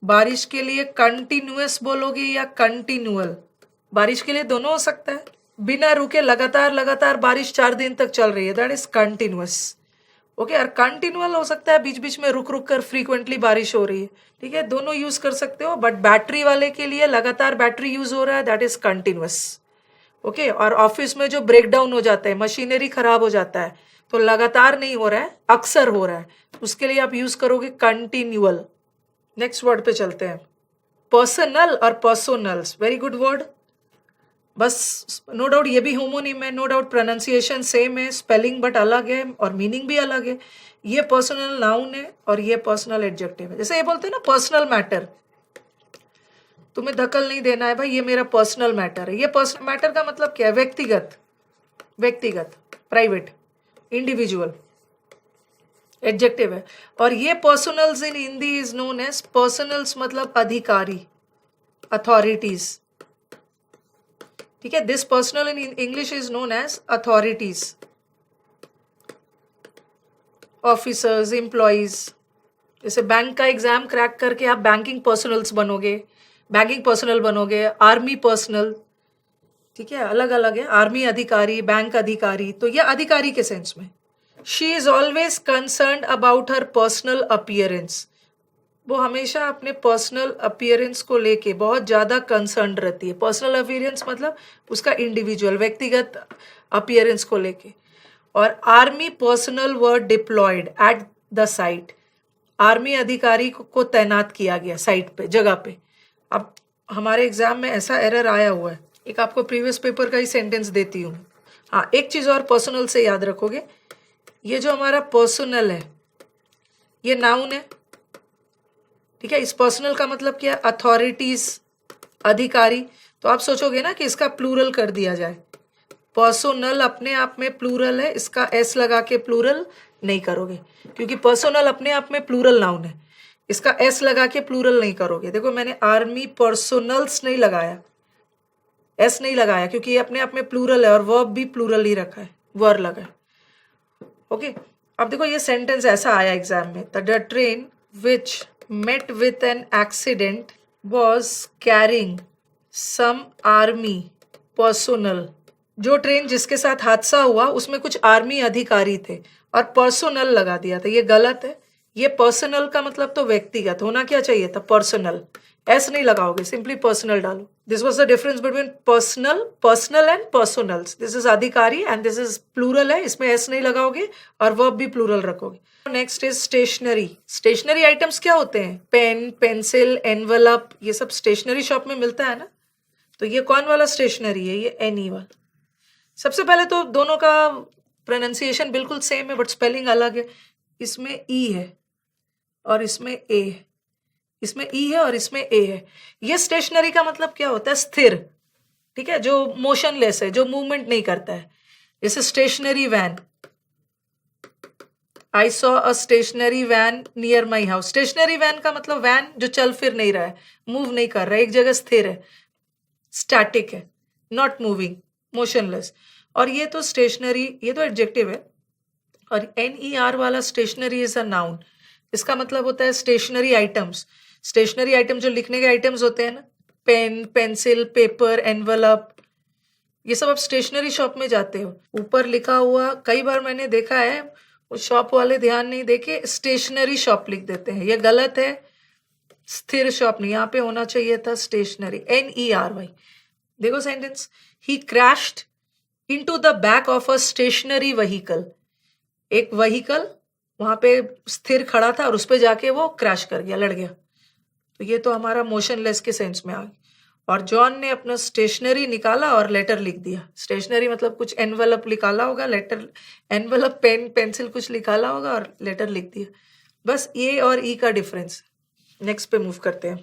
बारिश के लिए कंटिन्यूअस बोलोगे या कंटिन्यूअल? बारिश के लिए दोनों हो सकता है, बिना रुके लगातार बारिश 4 दिन तक चल रही है, दैट इज कंटिन्यूअस, ओके। और कंटिन्यूअल हो सकता है बीच बीच में रुक रुक कर फ्रीक्वेंटली बारिश हो रही है, ठीक है, दोनों यूज कर सकते हो। बट बैटरी वाले के लिए लगातार बैटरी यूज हो रहा है, दैट इज कंटिन्यूअस, ओके। और ऑफिस में जो ब्रेकडाउन हो जाता है, मशीनरी खराब हो जाता है, तो लगातार नहीं हो रहा है, अक्सर हो रहा है, उसके लिए आप यूज करोगे कंटिन्यूअल। नेक्स्ट वर्ड पे चलते हैं, पर्सनल और पर्सोनल्स, वेरी गुड वर्ड। बस नो डाउट ये भी होमोनिम है, नो डाउट प्रोनाउंसिएशन सेम है, स्पेलिंग बट अलग है और मीनिंग भी अलग है। ये पर्सनल नाउन है और ये पर्सनल एडजेक्टिव है। जैसे ये बोलते हैं ना पर्सनल मैटर, तुम्हें दखल नहीं देना है भाई, ये मेरा पर्सनल मैटर है। ये पर्सनल मैटर का मतलब क्या है? व्यक्तिगत, व्यक्तिगत, प्राइवेट, इंडिविजुअल, एडजेक्टिव है। और ये personnels in Hindi is known as personnels, मतलब अधिकारी, अथॉरिटीज, ठीक है। This personnel in English is known as authorities, officers, employees. जैसे बैंक का एग्जाम क्रैक करके आप बैंकिंग पर्सनल्स बनोगे, बैंकिंग पर्सनल बनोगे, आर्मी पर्सनल, ठीक है, अलग अलग है। आर्मी अधिकारी, बैंक अधिकारी, तो ये अधिकारी के सेंस में। She is always concerned about her personal appearance, वो हमेशा अपने पर्सनल अपीयरेंस को लेके बहुत ज्यादा कंसर्न रहती है। पर्सनल अपीयरेंस मतलब उसका इंडिविजुअल, व्यक्तिगत अपीयरेंस को लेके। और army personnel were diploid at the site, army अधिकारी को तैनात किया गया साइट पे, जगह पे। अब हमारे एग्जाम में ऐसा एरर आया हुआ है, एक आपको प्रीवियस पेपर का ही सेंटेंस देती हूँ। हाँ, एक चीज और पर्सनल से याद रखोगे, ये जो हमारा पर्सनल है ये नाउन है, ठीक है। इस पर्सनल का मतलब क्या है? अथॉरिटीज, अधिकारी। तो आप सोचोगे ना कि इसका प्लूरल कर दिया जाए, पर्सोनल अपने आप में प्लूरल है, इसका एस लगा के प्लूरल नहीं करोगे, क्योंकि पर्सोनल अपने आप में प्लूरल नाउन है, इसका एस लगा के प्लूरल नहीं करोगे। देखो मैंने आर्मी पर्सोनल्स नहीं लगाया, एस नहीं लगाया, क्योंकि ये अपने आप में प्लूरल है और वर्ब भी प्लूरल ही रखा है, वर लगा है। ओके, अब देखो ये सेंटेंस ऐसा आया एग्जाम में, the train which met with an accident was carrying some army personnel. जो ट्रेन जिसके साथ हादसा हुआ उसमें कुछ आर्मी अधिकारी थे और पर्सोनल लगा दिया था, ये गलत है। ये पर्सनल का मतलब तो व्यक्तिगत होना क्या चाहिए था, पर्सनल। एस नहीं लगाओगे, सिंपली पर्सनल डालो। This was the difference between personal, personnel and personnels. This is अधिकारी एंड दिस इज प्लूरल है, इसमें एस नहीं लगाओगे और वर्ब भी प्लूरल रखोगे। Next is stationery. Stationery items क्या होते हैं, पेन, पेंसिल, एनवलप, ये सब स्टेशनरी शॉप में मिलता है ना। तो ये कौन वाला स्टेशनरी है, ये एनी वाला। सबसे पहले तो दोनों का प्रोनाउंसिएशन बिल्कुल सेम है बट स्पेलिंग अलग है। इसमें ई है और इसमें ए है, इसमें ई है और इसमें ए है। ये स्टेशनरी का मतलब क्या होता है, स्थिर, ठीक है, जो मोशनलेस है, जो मूवमेंट नहीं करता है। जैसे stationary van, I saw a stationary van near my house. Stationary van का मतलब वैन जो चल फिर नहीं रहा है, मूव नहीं कर रहा है, एक जगह स्थिर है, स्टैटिक है, नॉट मूविंग, मोशनलेस। और ये तो स्टेशनरी, ये तो एडजेक्टिव है। और NER वाला स्टेशनरी इज अ नाउन, इसका मतलब होता है स्टेशनरी आइटम्स। स्टेशनरी आइटम जो लिखने के आइटम्स होते हैं ना, पेन, पेंसिल, पेपर, एनवलप, ये सब आप स्टेशनरी शॉप में जाते हो, ऊपर लिखा हुआ कई बार मैंने देखा है, वो शॉप वाले ध्यान नहीं देके स्टेशनरी शॉप लिख देते हैं, ये गलत है। स्थिर शॉप नहीं, यहाँ पे होना चाहिए था स्टेशनरी, NERY। देखो sentence, he crashed into the back of a stationary vehicle. एक व्हीकल वहां पे स्थिर खड़ा था और उस पे जाके वो क्रैश कर गया, लड़ गया। तो ये तो हमारा मोशनलेस के सेंस में आ गया। और जॉन ने अपना स्टेशनरी निकाला और लेटर लिख दिया। स्टेशनरी मतलब कुछ एनवलप निकाला होगा, लेटर, एनवलप, पेन, पेंसिल कुछ निकाला होगा और लेटर लिख दिया। बस ए और ई का डिफरेंस। नेक्स्ट पे मूव करते हैं।